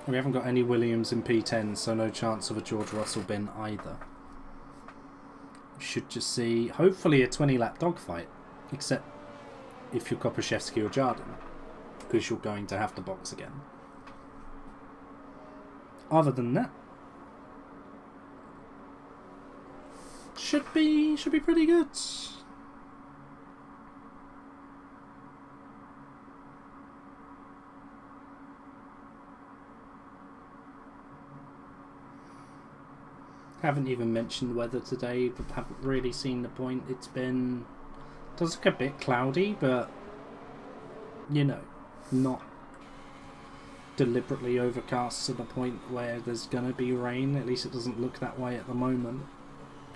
We haven't got any Williams in P10, so no chance of a George Russell bin either. Should just see, hopefully, a 20-lap dogfight. Except if you're Kopaszewski or Jardim, because you're going to have to box again. Other than that, should be pretty good. Haven't even mentioned weather today, but haven't really seen the point. It's been, does look a bit cloudy, but you know, not deliberately overcast to the point where there's gonna be rain. At least it doesn't look that way at the moment.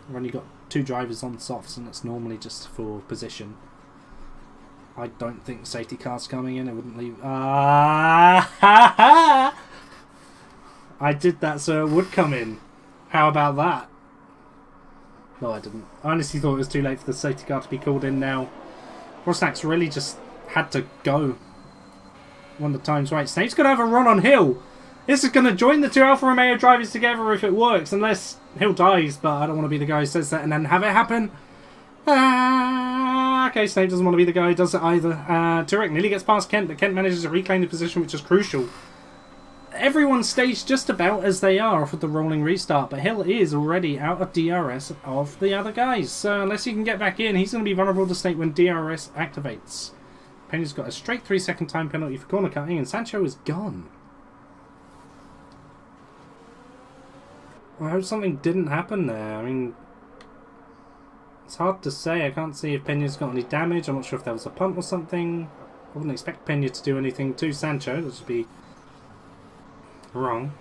We've only got 2 drivers on softs, and it's normally just for position. I don't think safety car's coming in. I wouldn't leave. I did that so it would come in. How about that? No, I didn't. I honestly thought it was too late for the safety car to be called in now. Rosnack's really just had to go when the time's right. Snape's going to have a run on Hill. This is going to join the 2 Alfa Romeo drivers together if it works, unless Hill dies, but I don't want to be the guy who says that and then have it happen. Okay, Snape doesn't want to be the guy who does it either. Turek nearly gets past Kent, but Kent manages to reclaim the position, which is crucial. Everyone's staged just about as they are off with the rolling restart, but Hill is already out of DRS of the other guys. So unless he can get back in, he's going to be vulnerable to Snape when DRS activates. Penny's got a straight 3-second time penalty for corner cutting, and Sancho is gone. I hope something didn't happen there. I mean, it's hard to say. I can't see if Peña's got any damage. I'm not sure if there was a punt or something. I wouldn't expect Peña to do anything to Sancho. That would be wrong.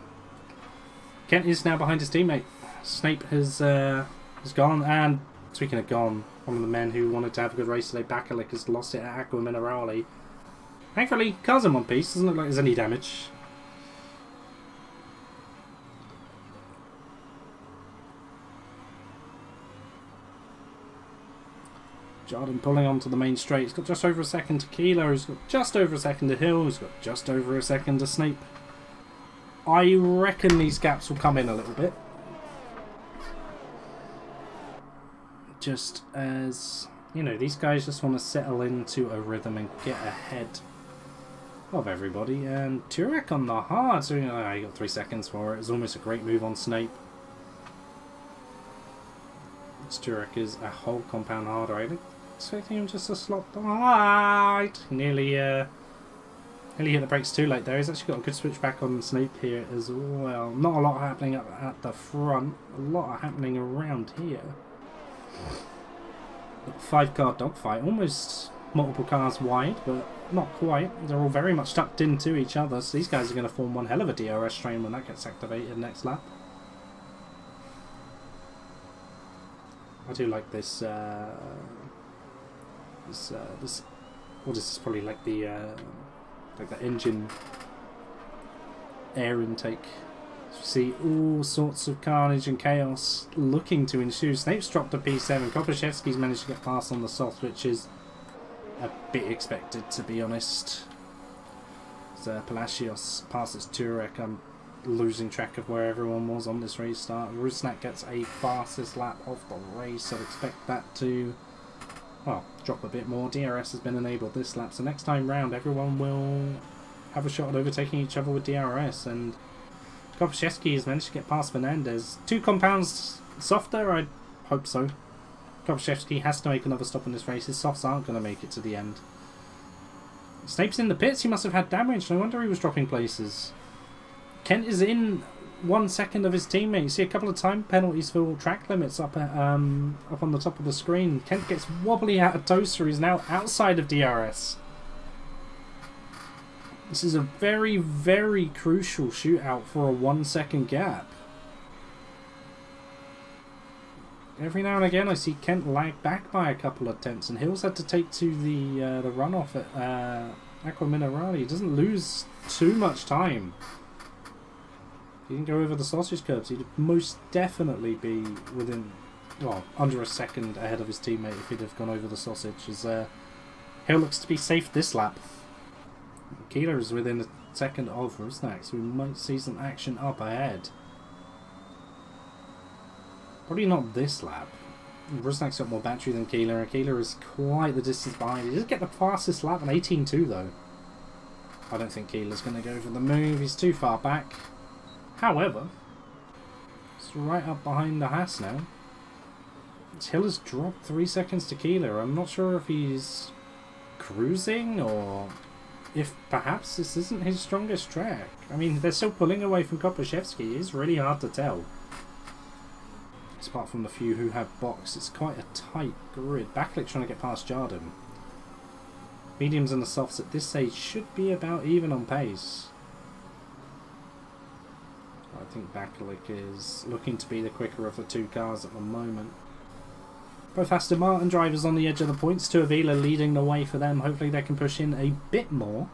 Kent is now behind his teammate. Snape has gone, and speaking of gone, one of the men who wanted to have a good race today, Bakalik, has lost it at Aqua Minerale. Thankfully, car's in one piece. Doesn't look like there's any damage. Jardin pulling onto the main straight. He's got just over a second to Keeler. He's got just over a second to Hill. He's got just over a second to Snape. I reckon these gaps will come in a little bit. Just as, you know, these guys just want to settle into a rhythm and get ahead of everybody. And Turek on the hard, so you know, he got 3 seconds for it. It was almost a great move on Snape. This Turek is a whole compound harder. I think expecting him just to slot the right. Nearly hit the brakes too late there. He's actually got a good switch back on Snape here as well. Not a lot happening up at the front. A lot happening around here. 5-car dogfight. Almost multiple cars wide, but not quite. They're all very much tucked into each other. So these guys are going to form one hell of a DRS train when that gets activated next lap. I do like this. This. What is this? Probably like the engine air intake. So you see all sorts of carnage and chaos looking to ensue. Snape's dropped a P7. Kopaszewski's managed to get past on the soft, which is a bit expected, to be honest. So Palacios passes Turek. I'm losing track of where everyone was on this restart. Rusnak gets a fastest lap of the race. I'd expect that to, well, drop a bit more. DRS has been enabled this lap, so next time round everyone will have a shot at overtaking each other with DRS, and Kopaszewski has managed to get past Fernandez. 2 compounds softer? I hope so. Kopaszewski has to make another stop in this race. His softs aren't going to make it to the end. Snape's in the pits. He must have had damage. No wonder he was dropping places. Kent is in 1 second of his teammate. You see a couple of time penalties for track limits up on the top of the screen. Kent gets wobbly out of Toaster. He's now outside of DRS. This is a very, very crucial shootout for a 1 second gap. Every now and again I see Kent lag back by a couple of tenths, and Hills had to take to the runoff at Aqua Minerale. He doesn't lose too much time. If he didn't go over the sausage curbs, he'd most definitely be within, well, under a second ahead of his teammate if he'd have gone over the sausage. As Hill looks to be safe this lap. Keeler is within a second of Rusnak, so we might see some action up ahead. Probably not this lap. Rusnak's got more battery than Keeler, and Keeler is quite the distance behind. He does get the fastest lap, an 18.2 though. I don't think Keeler's going to go for the move, he's too far back. However, it's right up behind the Haas now. Hill has dropped 3 seconds to Keeler. I'm not sure if he's cruising or if perhaps this isn't his strongest track. I mean, they're still pulling away from Kopaszewski. It's really hard to tell. Apart from the few who have box, it's quite a tight grid. Backlick trying to get past Jardin. Mediums and the softs at this stage should be about even on pace. I think Backlick is looking to be the quicker of the 2 cars at the moment. Both Aston Martin drivers on the edge of the points. Avila leading the way for them. Hopefully they can push in a bit more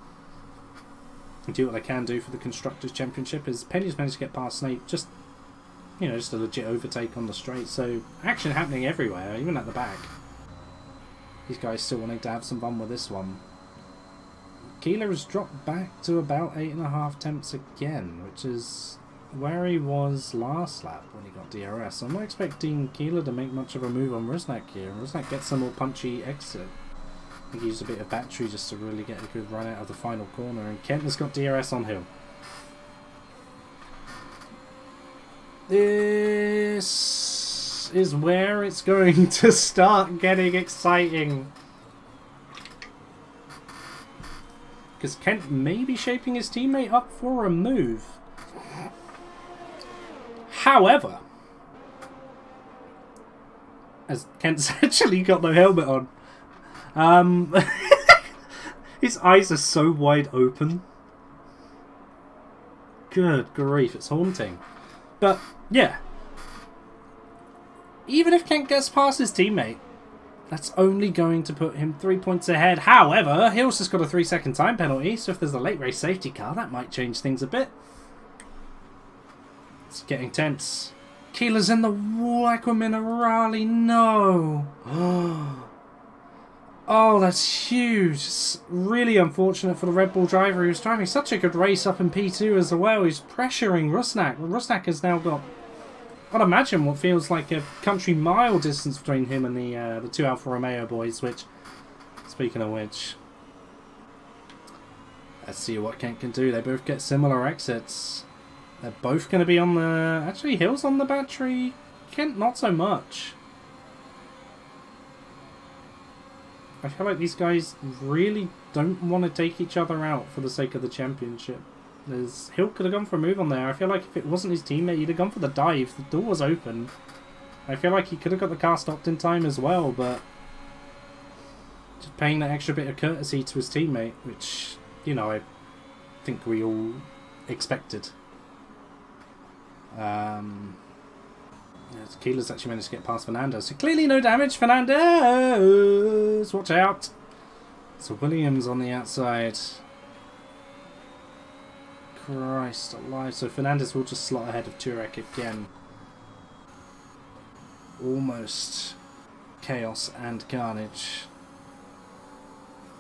and do what they can do for the Constructors' Championship, as Penny's managed to get past Snape. Just, you know, just a legit overtake on the straight. So action happening everywhere, even at the back. These guys still wanting to have some fun with this one. Keeler has dropped back to about 8.5 tenths again, which is where he was last lap when he got DRS. I'm not expecting Keeler to make much of a move on Rusnak here. Rusnak gets some more punchy exit. I think he used a bit of battery just to really get a good run out of the final corner, and Kent has got DRS on Hill. This is where it's going to start getting exciting. Because Kent may be shaping his teammate up for a move. However, as Kent's actually got no helmet on, his eyes are so wide open. Good grief, it's haunting. But, yeah. Even if Kent gets past his teammate, that's only going to put him 3 points ahead. However, Hill's just got a 3-second time penalty, so if there's a late race safety car, that might change things a bit. It's getting tense. Keeler's in the wall, Aquaminerali, no! Oh, that's huge. It's really unfortunate for the Red Bull driver. He was driving such a good race up in P2 as well. He's pressuring Rusnak. Rusnak has now got, I'd imagine, what feels like a country mile distance between him and the two Alfa Romeo boys, which, speaking of which, let's see what Kent can do. They both get similar exits. They're both going to be on the... Actually, Hill's on the battery. Kent, not so much. I feel like these guys really don't want to take each other out for the sake of the championship. Hill could have gone for a move on there. I feel like if it wasn't his teammate, he'd have gone for the dive. The door was open. I feel like he could have got the car stopped in time as well, but just paying that extra bit of courtesy to his teammate, which, you know, I think we all expected. Keeler's actually managed to get past Fernando, so clearly no damage. Fernandez, watch out. So Williams on the outside. Christ alive. So Fernandez will just slot ahead of Turek again. Almost chaos and carnage.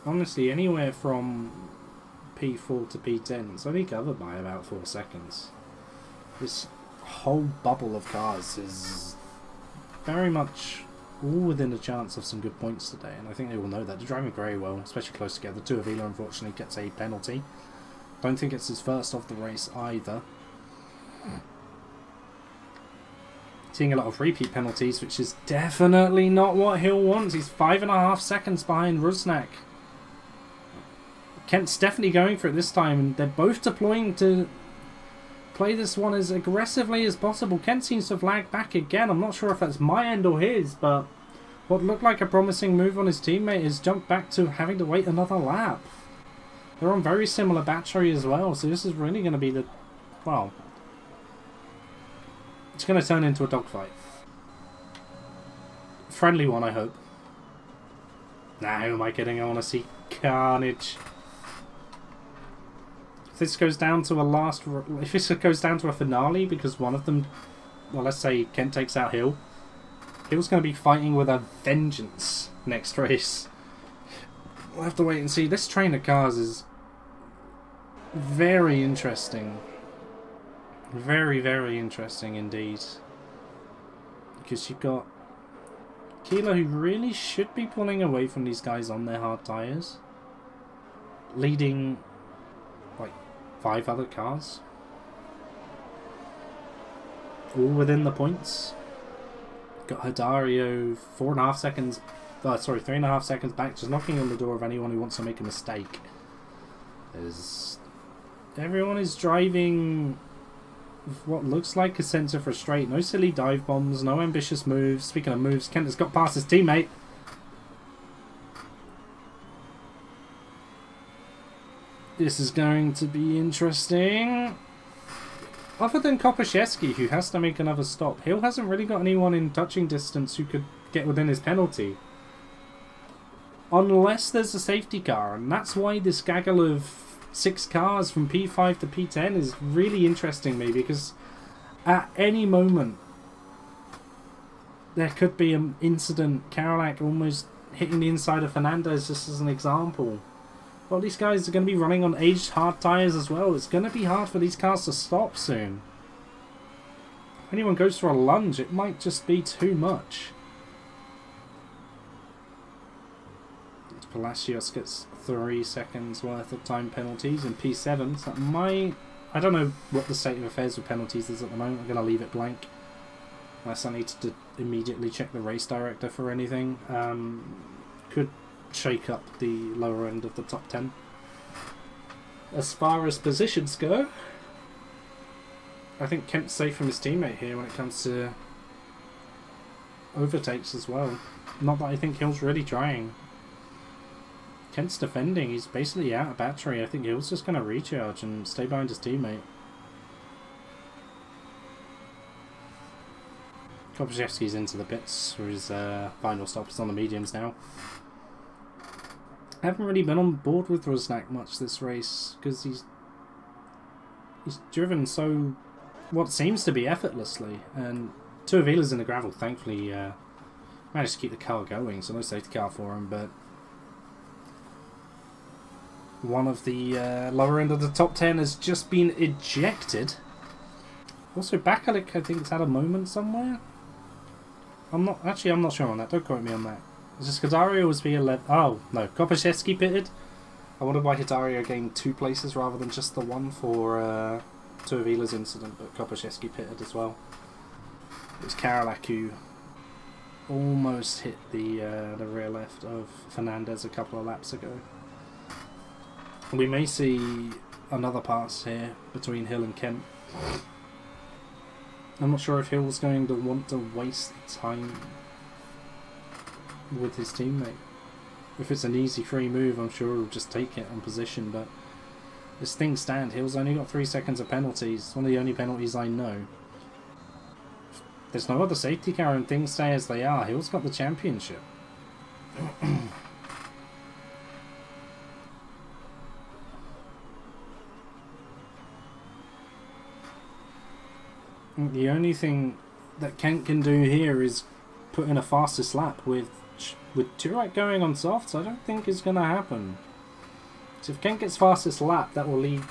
Honestly, anywhere from P4 to P10, it's only covered by about 4 seconds. This whole bubble of cars is very much all within a chance of some good points today, and I think they all know that. They're driving very well, especially close together. Tuavila unfortunately gets a penalty. Don't think it's his first of the race either. Seeing a lot of repeat penalties, which is definitely not what Hill wants. He's 5.5 seconds behind Rusnak. Kent's definitely going for it this time, and they're both deploying to play this one as aggressively as possible. Kent seems to have lagged back again. I'm not sure if that's my end or his, but what looked like a promising move on his teammate has jumped back to having to wait another lap. They're on very similar battery as well, so this is really going to be the... well, it's going to turn into a dogfight. Friendly one, I hope. Nah, who am I kidding? I want to see carnage. If this goes down to a finale because one of them, well, let's say Kent takes out Hill, Hill's going to be fighting with a vengeance next race. We'll have to wait and see. This train of cars is very interesting. Very, very interesting indeed. Because you've got Keeler, who really should be pulling away from these guys on their hard tyres, leading like 5 other cars, all within the points. Got Hidario 3.5 seconds back, just knocking on the door of anyone who wants to make a mistake. Everyone is driving what looks like a centre for straight. No silly dive bombs, no ambitious moves. Speaking of moves, Kent has got past his teammate. This is going to be interesting. Other than Kopaszewski, who has to make another stop, Hill hasn't really got anyone in touching distance who could get within his penalty. Unless there's a safety car, and that's why this gaggle of 6 cars from P5 to P10 is really interesting me, because at any moment there could be an incident. Karolak almost hitting the inside of Fernandez, just as an example. Well, these guys are going to be running on aged hard tyres as well. It's going to be hard for these cars to stop soon. anyone goes for a lunge, it might just be too much. Palacios gets 3 seconds worth of time penalties in P7, so that might... I don't know what the state of affairs with penalties is at the moment. I'm going to leave it blank. Unless I need to immediately check the race director for anything. Could shake up the lower end of the top 10. As far as positions go, I think Kemp's safe from his teammate here when it comes to overtakes as well. Not that I think Hill's really trying. Kent's defending, he's basically out of battery. I think Hill's just going to recharge and stay behind his teammate. Kopaszewski's into the pits for his final stop. He's on the mediums now. I haven't really been on board with Rusnak much this race because he's driven so what seems to be effortlessly, and two Avilas in the gravel thankfully managed to keep the car going, so no safety car for him, but one of the lower end of the top 10 has just been ejected. Also, Bakalik, I think, has had a moment somewhere. I'm not sure on that. Don't quote me on that. Is this Hidario was V11? Oh, no. Kopaszewski pitted. I wonder why Hidario gained 2 places rather than just the one for Tuavila's incident, but Kopaszewski pitted as well. It was Karolak who almost hit the rear left of Fernandez a couple of laps ago. We may see another pass here between Hill and Kemp. I'm not sure if Hill's going to want to waste time with his teammate. If it's an easy free move, I'm sure he'll just take it on position, but as things stand, Hill's only got 3 seconds of penalties. One of the only penalties I know. There's no other safety car and things stay as they are. Hill's got the championship. The only thing that Kent can do here is put in a fastest lap with Turek going on softs. I don't think is going to happen. So if Kent gets fastest lap, that will leave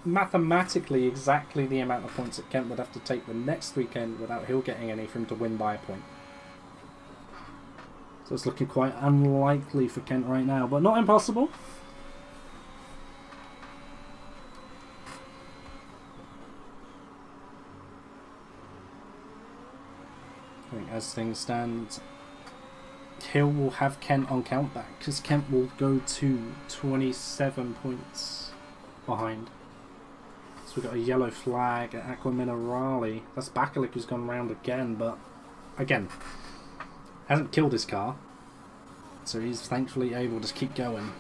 mathematically exactly the amount of points that Kent would have to take the next weekend without Hill getting any for him to win by a point. So it's looking quite unlikely for Kent right now, but not impossible. I think as things stand, Hill will have Kent on countback because Kent will go to 27 points behind. So we've got a yellow flag at Aqua Minerale. That's Bakalik who's gone round again, but again, hasn't killed his car. So he's thankfully able to keep going.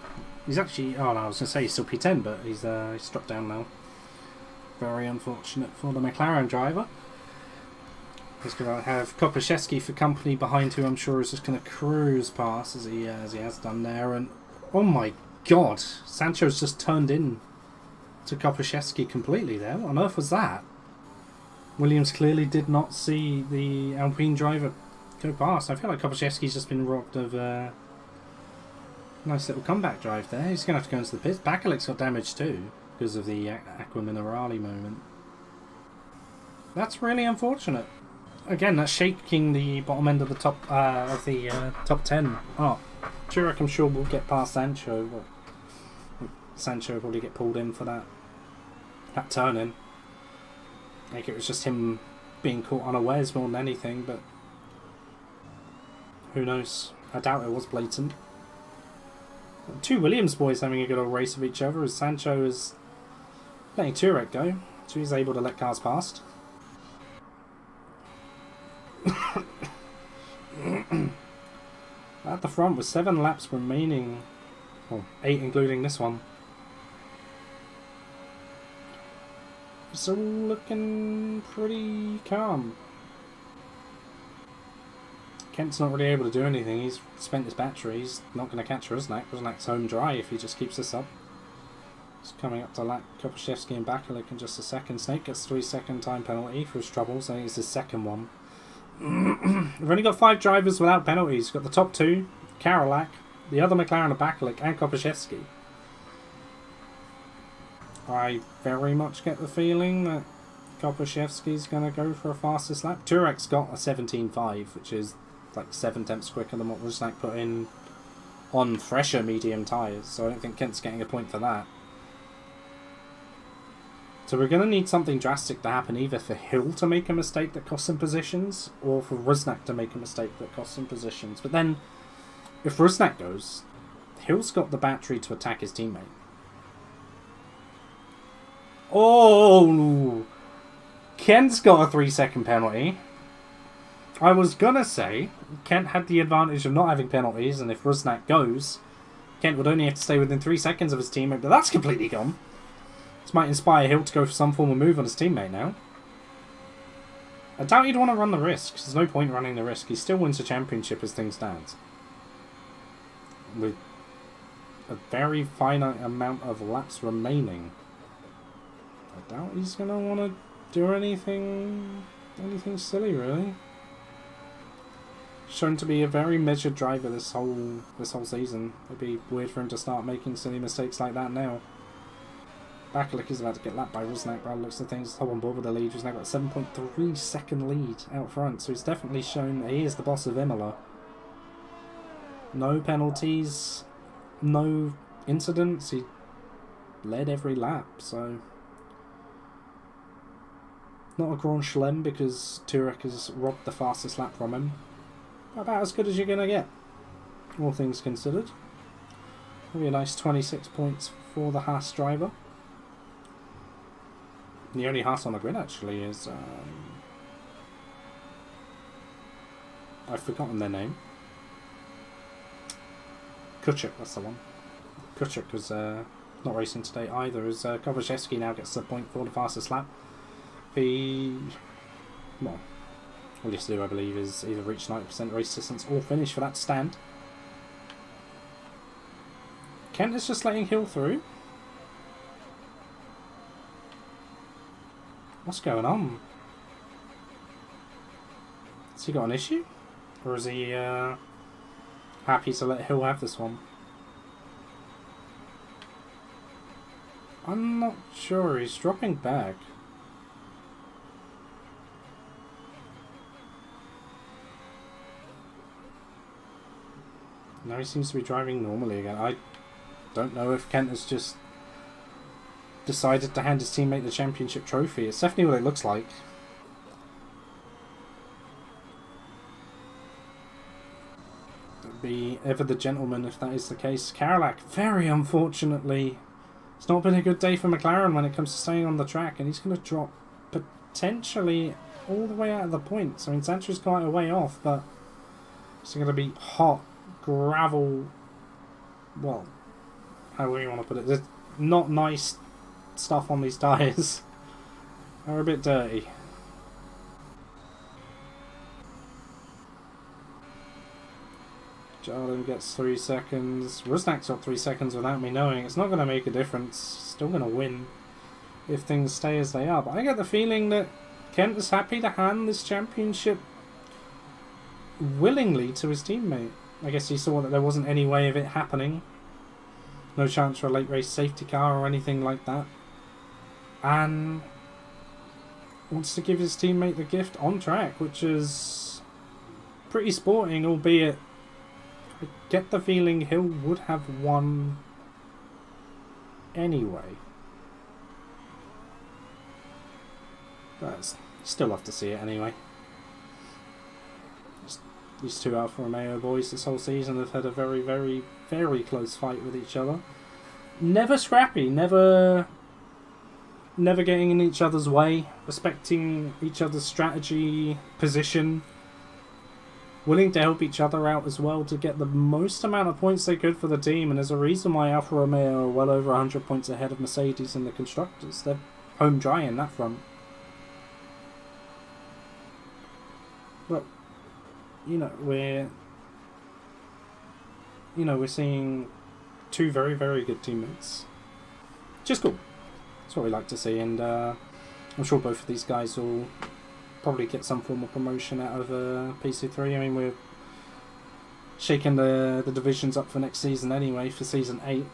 He's actually, oh no, I was going to say he's still P10, but he's dropped down now. Very unfortunate for the McLaren driver. He's going to have Kopaszewski for company behind, who I'm sure is just going to cruise past as he has done there. And oh my god, Sancho's just turned in to Kopaszewski completely there. What on earth was that? Williams clearly did not see the Alpine driver go past. I feel like Kopaszewski's just been robbed of a nice little comeback drive there. He's going to have to go into the pits. Bakalik's got damage too because of the Aqua Minerale moment. That's really unfortunate. Again, that's shaking the bottom end of the top top 10. Oh, Turek I'm sure will get past Sancho, but Sancho will probably get pulled in for that turn in. Like it was just him being caught unawares more than anything, but who knows? I doubt it was blatant. Two Williams boys having a good old race of each other as Sancho is letting Turek go, so he's able to let cars past. At the front with 7 laps remaining, well, 8 including this one. It's all looking pretty calm. Kent's not really able to do anything. He's spent his battery. He's not going to catch Rusnak. Rusnak's home dry if he just keeps this up. He's coming up to lap Kopaszewski and Bakalik in just a second. Snake gets 3-second time penalty for his troubles. I think it's his second one. We've only got 5 drivers without penalties. We've got the top 2, Karolak, the other McLaren of Bakalik, and Kopaszewski's going to go for a fastest lap. Turek's got a 17.5, which is like 7 tenths quicker than what Rusnak put in on fresher medium tyres, so I don't think Kent's getting a point for that. So we're going to need something drastic to happen, either for Hill to make a mistake that costs him positions, or for Rusnak to make a mistake that costs him positions. But then, if Rusnak goes, Hill's got the battery to attack his teammate. Oh! Kent's got a 3-second penalty. I was gonna say, Kent had the advantage of not having penalties, and if Rusnak goes, Kent would only have to stay within 3 seconds of his teammate, but that's completely gone. This might inspire Hill to go for some form of move on his teammate now. I doubt he'd want to run the risk. There's no point running the risk. He still wins the championship as things stand. With a very finite amount of laps remaining. I doubt he's going to want to do anything silly, really. Shown to be a very measured driver this whole season. It'd be weird for him to start making silly mistakes like that now. Bakalik is about to get lapped by Rusnak, by the looks of things. Top on board with the lead. Rusnak got a 7.3 second lead out front, so he's definitely shown that he is the boss of Imola. No penalties, no incidents. He led every lap, so not a Grand Chelem because Turek has robbed the fastest lap from him. About as good as you're going to get, all things considered. Maybe a nice 26 points for the Haas driver. The only Haas on the grid actually is... I've forgotten their name. Kuchuk, that's the one. Kuchuk was not racing today either, as Kopaszewski now gets the point for the fastest lap. Well, all he has to do, I believe, is either reach 90% race distance or finish for that stand. Kent is just letting Hill through. What's going on? Has he got an issue? Or is he happy to let Hill have this one? I'm not sure. He's dropping back. Now he seems to be driving normally again. I don't know if Kent has just decided to hand his teammate the championship trophy. It's definitely what it looks like. Be ever the gentleman if that is the case. Karolak, very unfortunately, it's not been a good day for McLaren when it comes to staying on the track, and he's going to drop potentially all the way out of the points. I mean, Sancho's quite a way off, but it's going to be hot gravel. Well, however you want to put it, there's not nice stuff on these tyres. They're a bit dirty. Jardim gets 3 seconds. Rusnak's got 3 seconds without me knowing. It's not going to make a difference. Still going to win if things stay as they are. But I get the feeling that Kent is happy to hand this championship willingly to his teammate. I guess he saw that there wasn't any way of it happening. No chance for a late race safety car or anything like that. And wants to give his teammate the gift on track, which is pretty sporting, albeit I get the feeling Hill would have won anyway. But still love to see it anyway. These two Alfa Romeo boys this whole season have had a very, very, very close fight with each other. Never scrappy, never getting in each other's way, respecting each other's strategy, position, willing to help each other out as well to get the most amount of points they could for the team. And there's a reason why Alfa Romeo are well over 100 points ahead of Mercedes in the constructors. They're home dry in that front. But we're seeing two very, very good teammates, which is cool. That's what we like to see, and I'm sure both of these guys will probably get some form of promotion out of PC3. I mean, we're shaking the divisions up for next season anyway, for season 8.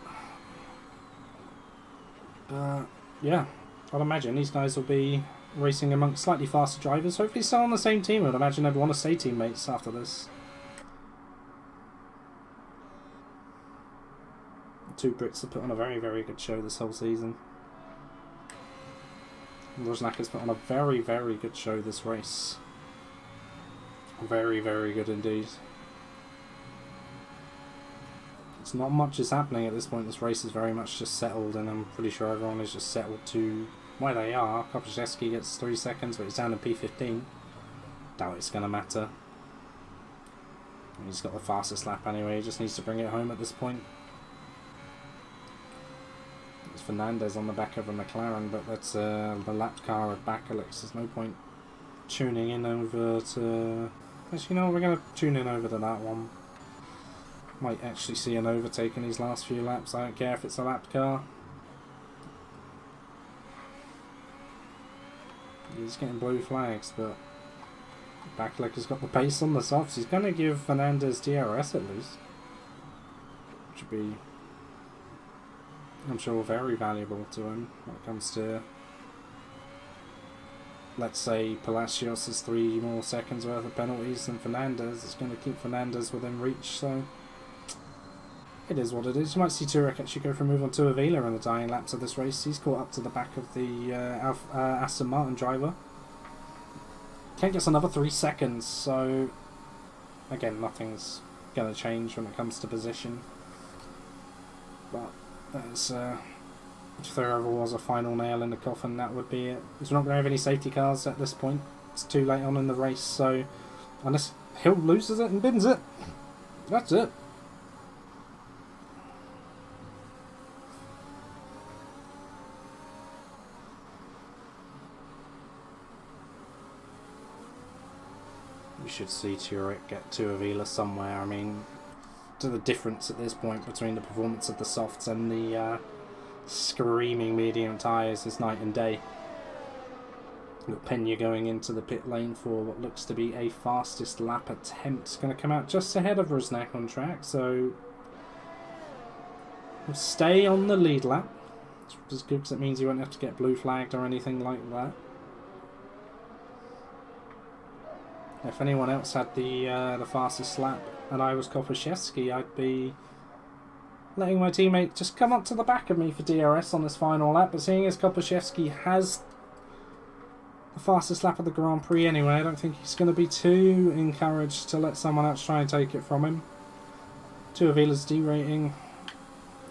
But yeah, I'd imagine these guys will be racing amongst slightly faster drivers. Hopefully still on the same team. I'd imagine they'd want to stay teammates after this. The two Brits have put on a very, very good show this whole season. Rusnak has put on a very, very good show this race. Very, very good indeed. It's not much is happening at this point. This race is very much just settled, and I'm pretty sure everyone is just settled to where they are. Kopaszewski gets 3 seconds, but he's down in P15. Doubt it's going to matter. He's got the fastest lap anyway, he just needs to bring it home at this point. It's Fernandez on the back of a McLaren, but that's the lap car at Bakalix. There's no point tuning in over to... Actually, no, we're going to tune in over to that one. Might actually see an overtake in these last few laps. I don't care if it's a lap car. He's getting blue flags, but Bakalix has got the pace on the softs. He's going to give Fernandez DRS at least. Which would be, I'm sure, very valuable to him when it comes to, let's say, Palacios has 3 more seconds worth of penalties than Fernandez. It's going to keep Fernandez within reach, so it is what it is. You might see Turek actually go for a move on to Avila in the dying laps of this race. He's caught up to the back of the Aston Martin driver. Kent gets another 3 seconds, so again, nothing's going to change when it comes to position. But that's, if there ever was a final nail in the coffin, that would be it. Because we're not going to have any safety cars at this point. It's too late on in the race, so unless Hill loses it and bins it, that's it. We should see Turek get to Avila somewhere. I mean, to the difference at this point between the performance of the softs and the screaming medium tyres is night and day. Got Pena going into the pit lane for what looks to be a fastest lap attempt. It's going to come out just ahead of Rusnak on track, so we'll stay on the lead lap. Which is good because it means you won't have to get blue flagged or anything like that. If anyone else had the fastest lap and I was Kopaszewski, I'd be letting my teammate just come up to the back of me for DRS on this final lap. But seeing as Kopaszewski has the fastest lap of the Grand Prix anyway, I don't think he's going to be too encouraged to let someone else try and take it from him. 2 Avila's derating,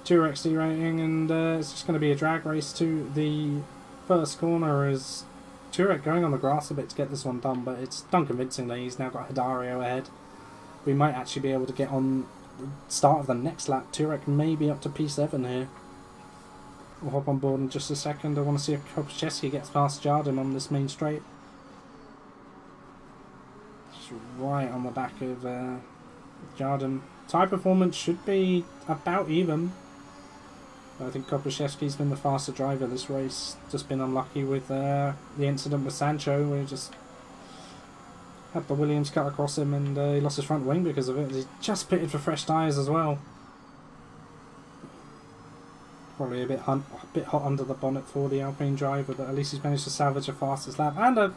Turek's derating, and it's just going to be a drag race to the first corner as Turek going on the grass a bit to get this one done, but it's done convincingly. He's now got Hidario ahead. We might actually be able to get on the start of the next lap. Turek may be up to P7 here. We'll hop on board in just a second. I want to see if Kopaszewski gets past Jardim on this main straight. Just right on the back of Jardim. Tyre performance should be about even. I think Kopaszewski's been the faster driver this race. Just been unlucky with the incident with Sancho, where he just had the Williams cut across him and he lost his front wing because of it. He just pitted for fresh tyres as well. Probably a bit hot under the bonnet for the Alpine driver, but at least he's managed to salvage a fastest lap and a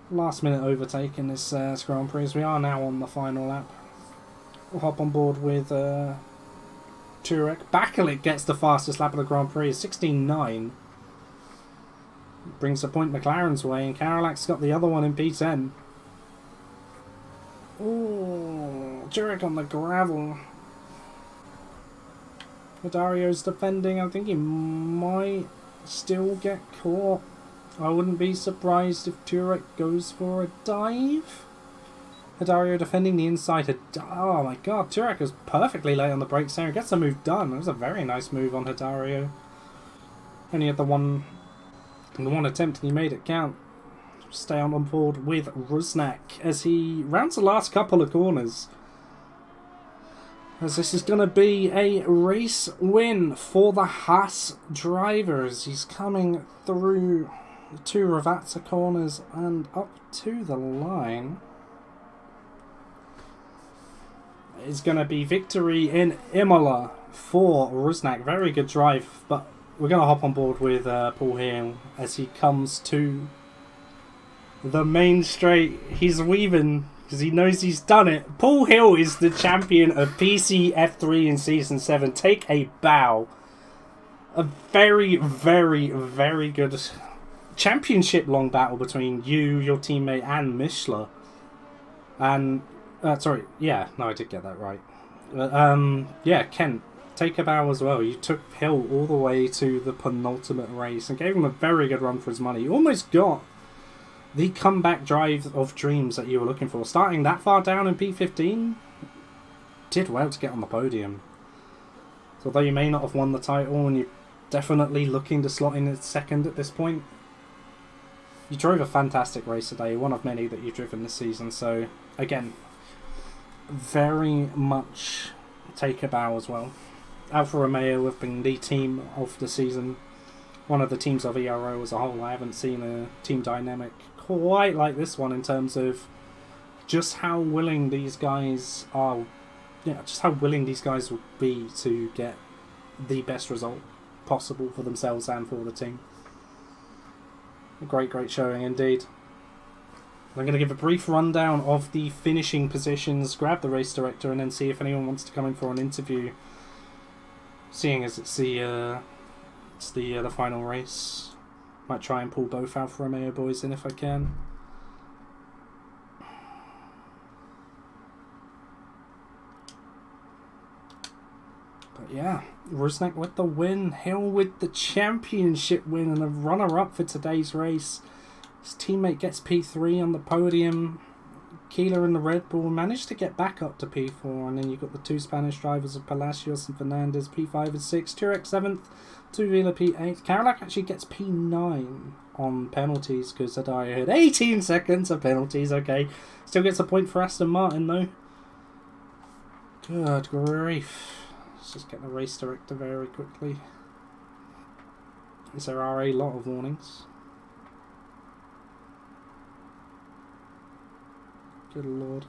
last minute overtake in this Grand Prix. We are now on the final lap. We'll hop on board with Turek. Bakalix gets the fastest lap of the Grand Prix, 16.9. Brings a point McLaren's way, and Karolak's got the other one in P10. Ooh, Turek on the gravel. Dario's defending. I think he might still get caught. I wouldn't be surprised if Turek goes for a dive. Hidario defending the inside. Oh my god, Turek was perfectly late on the brakes there and gets the move done. It was a very nice move on Hidario. Only had the one attempt and he made it count. Stay on board with Rusnak as he rounds the last couple of corners. As this is going to be a race win for the Haas drivers. He's coming through the 2 Ravazza corners and up to the line. It's going to be victory in Imola for Rusnak. Very good drive, but we're going to hop on board with Paul Hill as he comes to the main straight. He's weaving because he knows he's done it. Paul Hill is the champion of PC F3 in Season 7. Take a bow. A very, very, very good championship long battle between you, your teammate, and Mishler. And, sorry, yeah, no, I did get that right. Yeah, Kent, take a bow as well. You took Hill all the way to the penultimate race and gave him a very good run for his money. You almost got the comeback drive of dreams that you were looking for. Starting that far down in P15, did well to get on the podium. So although you may not have won the title and you're definitely looking to slot in at second at this point, you drove a fantastic race today, one of many that you've driven this season. So again, very much take a bow as well. Alfa Romeo have been the team of the season, one of the teams of ERO as a whole. I haven't seen a team dynamic quite like this one in terms of just how willing these guys are, just how willing these guys will be to get the best result possible for themselves and for the team. A great showing indeed. I'm going to give a brief rundown of the finishing positions, grab the race director, and then see if anyone wants to come in for an interview. Seeing as it's the final race, might try and pull both Alfa Romeo boys in if I can. But yeah, Rusnak with the win, Hill with the championship win, and a runner-up for today's race. His teammate gets P3 on the podium. Keeler in the Red Bull managed to get back up to P4, and then you've got the two Spanish drivers of Palacios and Fernandez, P5 and 6, Turek 7th, Tuvila P8. Karolak actually gets P9 on penalties because Adaya had 18 seconds of penalties, okay. Still gets a point for Aston Martin though. Good grief. Let's just get the race director very quickly, as there are a lot of warnings. Good lord.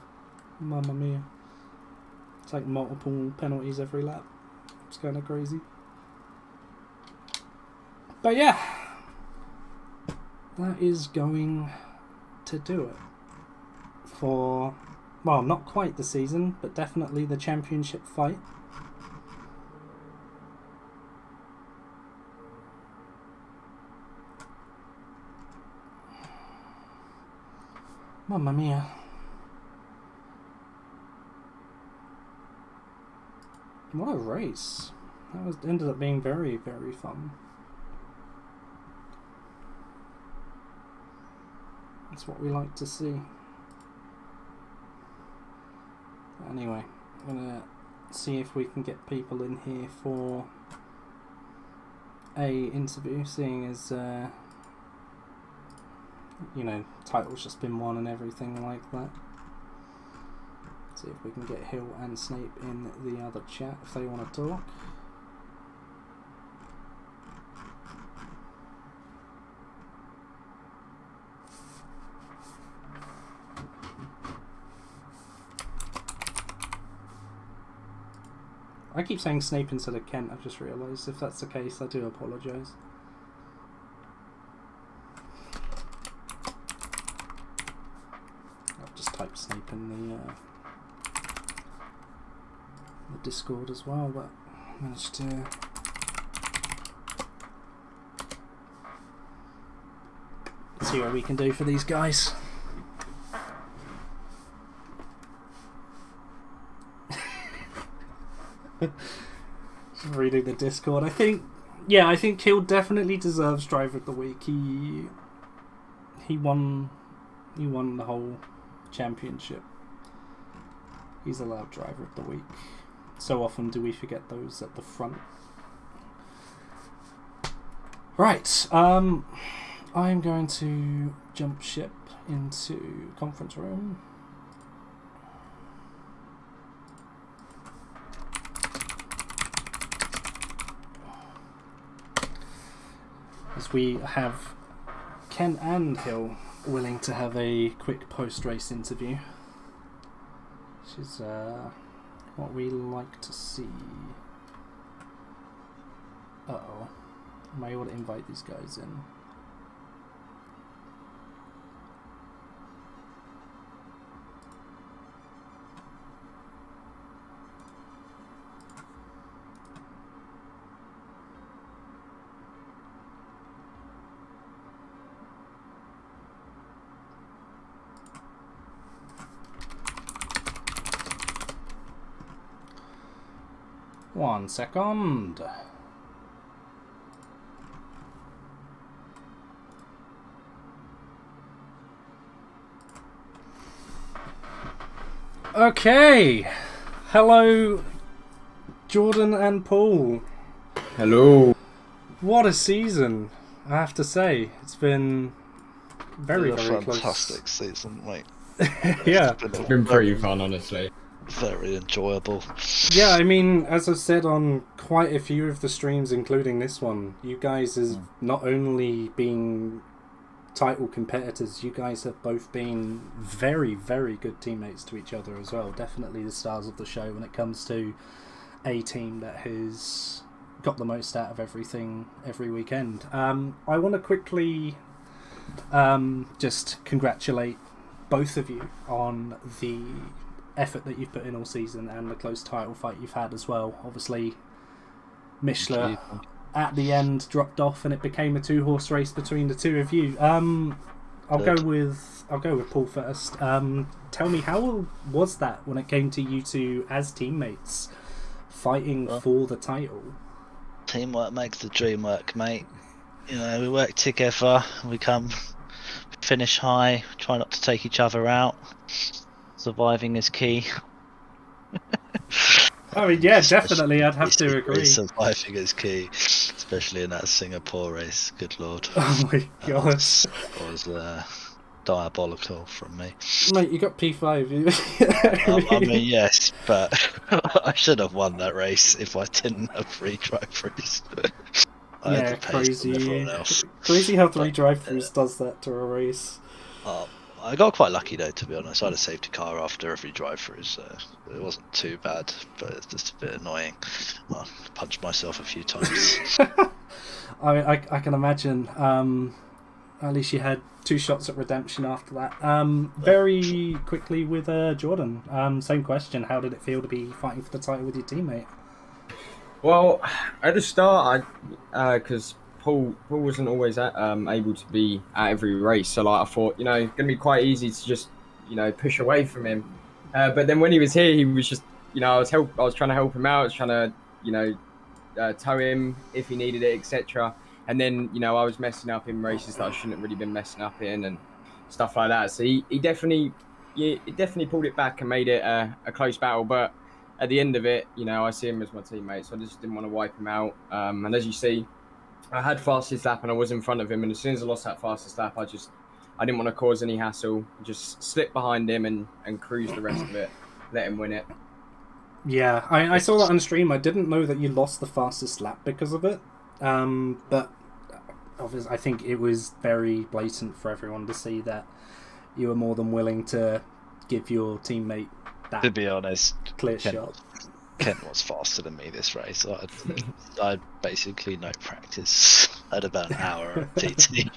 Mamma mia. It's like multiple penalties every lap. It's kind of crazy. But yeah, that is going to do it for, well, not quite the season, but definitely the championship fight. Mamma mia. What a race. That ended up being very, very fun. That's what we like to see. Anyway, I'm going to see if we can get people in here for a interview, seeing as, title's just been won and everything like that. See if we can get Hill and Snape in the other chat if they want to talk. I keep saying Snape instead of Kent, I've just realised. If that's the case, I do apologise. I've just typed Snape in the Discord as well, but I managed to see what we can do for these guys. Just reading the Discord. I think Hill definitely deserves Driver of the Week. He won the whole championship. He's allowed Driver of the Week. So often do we forget those at the front. Right, I'm going to jump ship into conference room. As we have Ken and Hill willing to have a quick post-race interview, which is what we like to see. Uh-oh. Am I able to invite these guys in? One second. Okay. Hello, Jordan and Paul. Hello. What a season, I have to say. It's been very fantastic close. season, mate. Yeah. It's been pretty fun, honestly. Very enjoyable. Yeah, I mean, as I've said on quite a few of the streams, including this one, you guys have not only been title competitors, you guys have both been very, very good teammates to each other as well. Definitely the stars of the show when it comes to a team that has got the most out of everything every weekend. I want to quickly just congratulate both of you on the effort that you've put in all season and the close title fight you've had as well. Obviously, Mishler at the end dropped off and it became a 2-horse race between the two of you. I'll go with Paul first. Tell me, how was that when it came to you two as teammates fighting for the title? Teamwork makes the dream work, mate. You know, we work together, we finish high, try not to take each other out. Surviving is key. I mean, yeah, definitely, I'd have to agree. Surviving is key, especially in that Singapore race. Good lord. Oh my god. That was diabolical from me. Mate, you got P5. I mean, yes, but I should have won that race if I didn't have 3 drive-throughs. Yeah, crazy. Crazy how 3 drive-throughs does that to a race. I got quite lucky though, to be honest. I had a safety car after every drive-through, so it wasn't too bad, but it's just a bit annoying. I punched myself a few times. I can imagine. At least you had 2 shots at redemption after that. Very quickly with Jordan. Same question. How did it feel to be fighting for the title with your teammate? Well, at the start, because Paul wasn't always able to be at every race, so I thought, going to be quite easy to just, push away from him. But then when he was here, he was just, I was trying to help him out, I was trying to, tow him if he needed it, etc. And then, I was messing up in races that I shouldn't have really been messing up in and stuff like that. So he definitely pulled it back and made it a close battle. But at the end of it, I see him as my teammate, so I just didn't want to wipe him out. And as you see, I had fastest lap and I was in front of him. And as soon as I lost that fastest lap, I didn't want to cause any hassle. Just slip behind him and cruise the rest of it, let him win it. Yeah, I saw that on stream. I didn't know that you lost the fastest lap because of it. But obviously, I think it was very blatant for everyone to see that you were more than willing to give your teammate that. To be honest, clear shot. Ken was faster than me this race. I had basically no practice. I had about an hour of TT,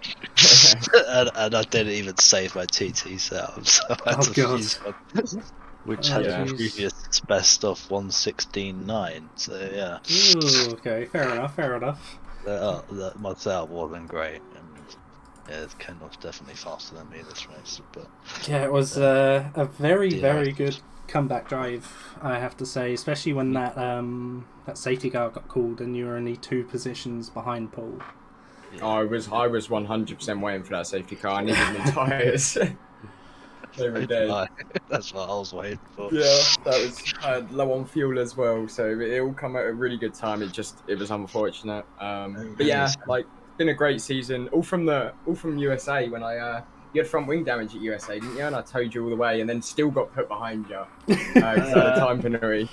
and I didn't even save my TT setup. So I had to use one, which had a previous best of 116.9. So yeah. Ooh, okay, fair enough. My setup wasn't great, and Ken was definitely faster than me this race. But yeah, it was a very good comeback drive, I have to say, especially when that safety car got called and you were only 2 positions behind Paul. Yeah. I was 100% waiting for that safety car. I needed the tyres. Every day. That's what I was waiting for. Yeah, I had low on fuel as well, so it all come at a really good time. It was unfortunate. But yeah, it's been a great season. All from USA when you had front wing damage at USA, didn't you? And I towed you all the way, and then still got put behind you because I had a time penalty.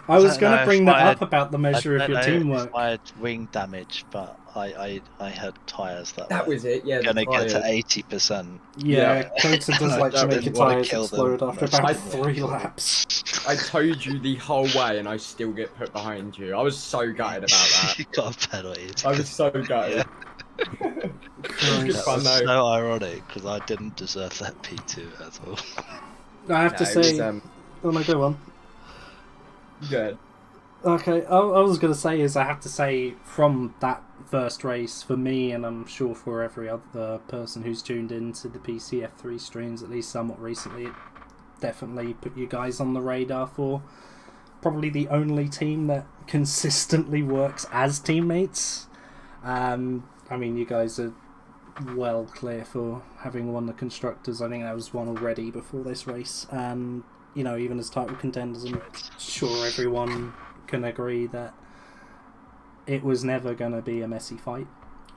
I was don't going know to if bring that I up about the measure I of don't your know teamwork. if I had wing damage, but I had tyres that That were was it. Yeah, gonna the get to tyres. 80%. Yeah, Yeah. Kota does I like to that make your didn't want to tyres kill them. explode after I about didn't want to 3 kill them. laps. I told you the whole way, and I still get put behind you. I was so gutted about that. You got a penalty. I was so gutted. Yeah. It was good That fun was though. so ironic because I didn't deserve that P2 at all. I have to Nah, it was, say... Oh no, go on. good. Okay, I was going to say is I have to say from that first race, for me, and I'm sure for every other person who's tuned into the PC F3 streams, at least somewhat recently, it definitely put you guys on the radar for probably the only team that consistently works as teammates. I mean, you guys are well clear for having won the Constructors. I think that was one already before this race. And, you know, even as title contenders, I'm sure everyone can agree that it was never going to be a messy fight.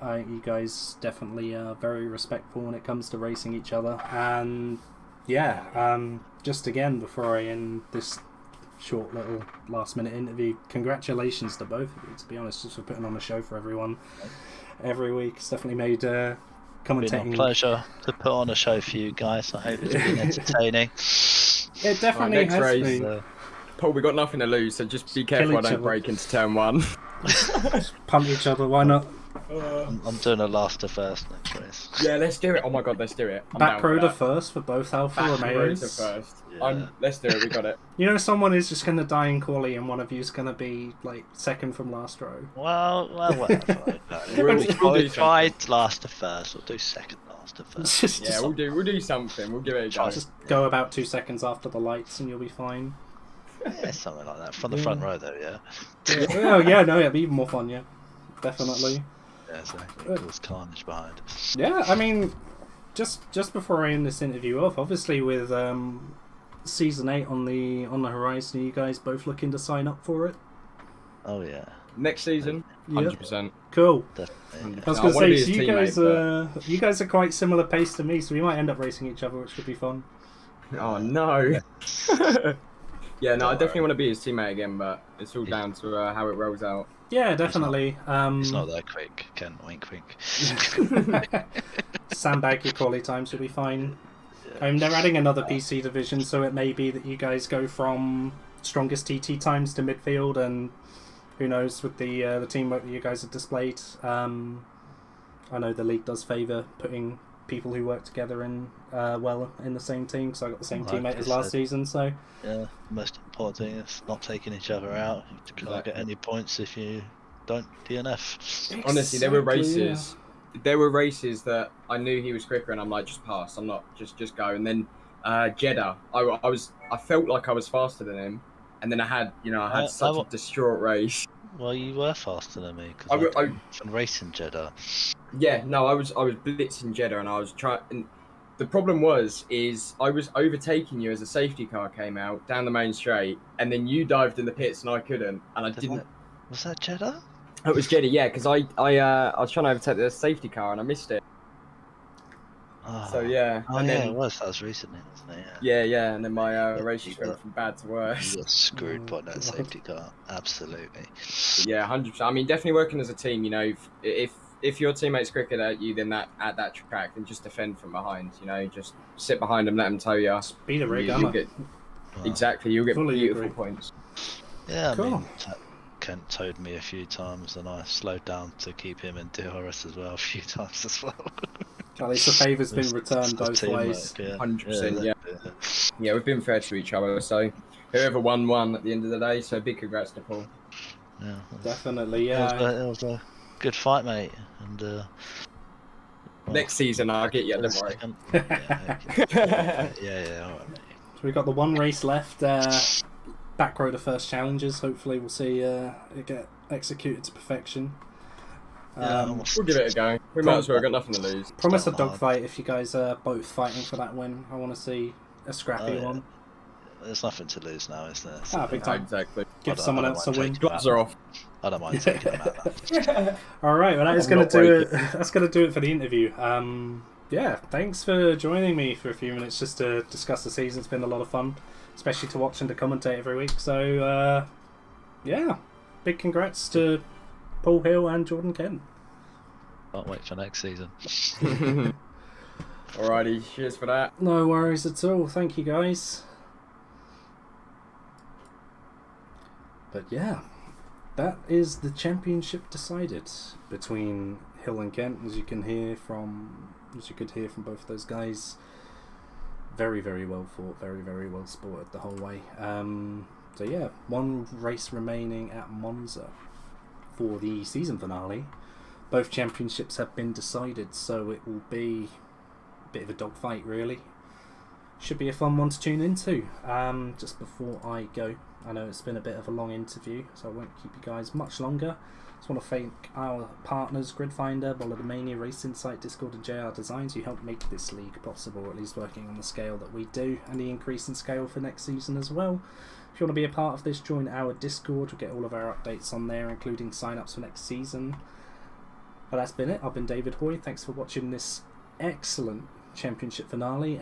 You guys definitely are very respectful when it comes to racing each other. And, yeah, just again, before I end this short little last-minute interview, congratulations to both of you, to be honest, just for putting on a show for everyone every week. It's definitely made commentating... It's been a pleasure to put on a show for you guys. I hope it's been entertaining. It definitely Next has race. been. Paul, we got nothing to lose, so just be careful I each don't other. break into turn one. Just punt each other, why not? I'm doing a last to first next race. Yeah, let's do it. Oh my god, let's do it. I'm Back down for road that. first for both Alfa Back road to Romeos. first. Yeah. Let's do it. We got it. You know, someone is just going to die in quali and one of you's going to be like second from last row. Well, whatever. We'll do try last to first. We'll do second last to first. Yeah, we'll do something. We'll give it a go. Just go about 2 seconds after the lights and you'll be fine. Yeah, something like that. From the front row, though, yeah. Oh yeah, no, it'll be even more fun, yeah. Definitely. Yeah, so there's carnage behind. Yeah, I mean, just before I end this interview off, obviously with season 8 on the horizon, are you guys both looking to sign up for it? Oh yeah, Next season, Yep. 100%. Cool. definitely. I was I going to wanna say, be so his you teammate, guys, you guys are quite similar pace to me, so we might end up racing each other, which could be fun. Oh no. Yeah, no, I definitely want to be his teammate again, but it's all down to how it rolls out. Yeah, definitely. It's not that quick. Ken, wink, wink. Sandbag your quality times will be fine. They're adding another PC division, so it may be that you guys go from strongest TT times to midfield, and who knows with the teamwork that you guys have displayed. I know the league does favour putting people who work together in in the same team, because I got the same teammate as last season. So Yeah, most important thing is not taking each other out. You can't get any points if you don't DNF. Honestly, there were Exactly, yeah. races. There were races that I knew he was quicker, and I'm like, just pass. I'm not just go. And then Jeddah, I felt like I was faster than him, and then I had such a distraught race. Well, you were faster than me because I been racing Jeddah. Yeah, no, I was blitzing Jeddah, and I was trying. And the problem is I was overtaking you as a safety car came out down the main straight, and then you dived in the pits, and I couldn't, and I didn't. Was that Jeddah? It was Jeddah, yeah, because I was trying to overtake the safety car, and I missed it. Oh. So yeah, Oh and yeah, then it was. That was recently, wasn't it? yeah, and then my race just went from bad to worse. You got screwed by that safety car. Absolutely. Yeah, 100%. I mean, definitely working as a team. You know, if your teammate's quicker at you than that at that track, then just defend from behind. You know, just sit behind them, let them tow you. be the rig, You'll get, exactly, you'll get Fully beautiful agree. points. Yeah, I Cool. mean, Kent towed me a few times, and I slowed down to keep him in DRS as well a few times as well. At least the favour's been returned It's both teamwork, ways. Yeah. 100%, yeah. exactly. Yeah, we've been fair to each other. So whoever won at the end of the day. So big congrats to Paul. Yeah. Definitely, It yeah. was a good fight, mate. And well, Next season, I'll get you. Don't worry. Yeah, all right, mate. So we've got the one race left. Back row to first challenges. Hopefully, we'll see it get executed to perfection. We'll give it a go. We might as well. Got nothing to lose. Promise a Start hard. dogfight if you guys are both fighting for that win. I want to see a scrappy Oh, yeah. one. There's nothing to lose now, is there? Ah, big time. Exactly. Give someone else a win. Gloves are off. I don't mind taking them out. All right, well that is I'm going not to do it. That's going to do it for the interview. Yeah, thanks for joining me for a few minutes just to discuss the season. It's been a lot of fun, especially to watch and to commentate every week. So yeah, big congrats to Paul Hill and Jordan Kent. Can't wait for next season. Alrighty, cheers for that. No worries at all. Thank you, guys. But yeah, that is the championship decided between Hill and Kent, as you could hear from both of those guys. Very, very well fought, very, very well sported the whole way. So yeah, one race remaining at Monza for the season finale. Both championships have been decided, so it will be a bit of a dogfight, really. Should be a fun one to tune into. Just before I go, I know it's been a bit of a long interview, so I won't keep you guys much longer. Just want to thank our partners, Gridfinder, Bolidomania, Race Insight, Discord and JR Designs, who helped make this league possible, or at least working on the scale that we do, and the increase in scale for next season as well. If you want to be a part of this, join our Discord. We'll get all of our updates on there, including sign-ups for next season. But that's been it. I've been David Hoy. Thanks for watching this excellent championship finale.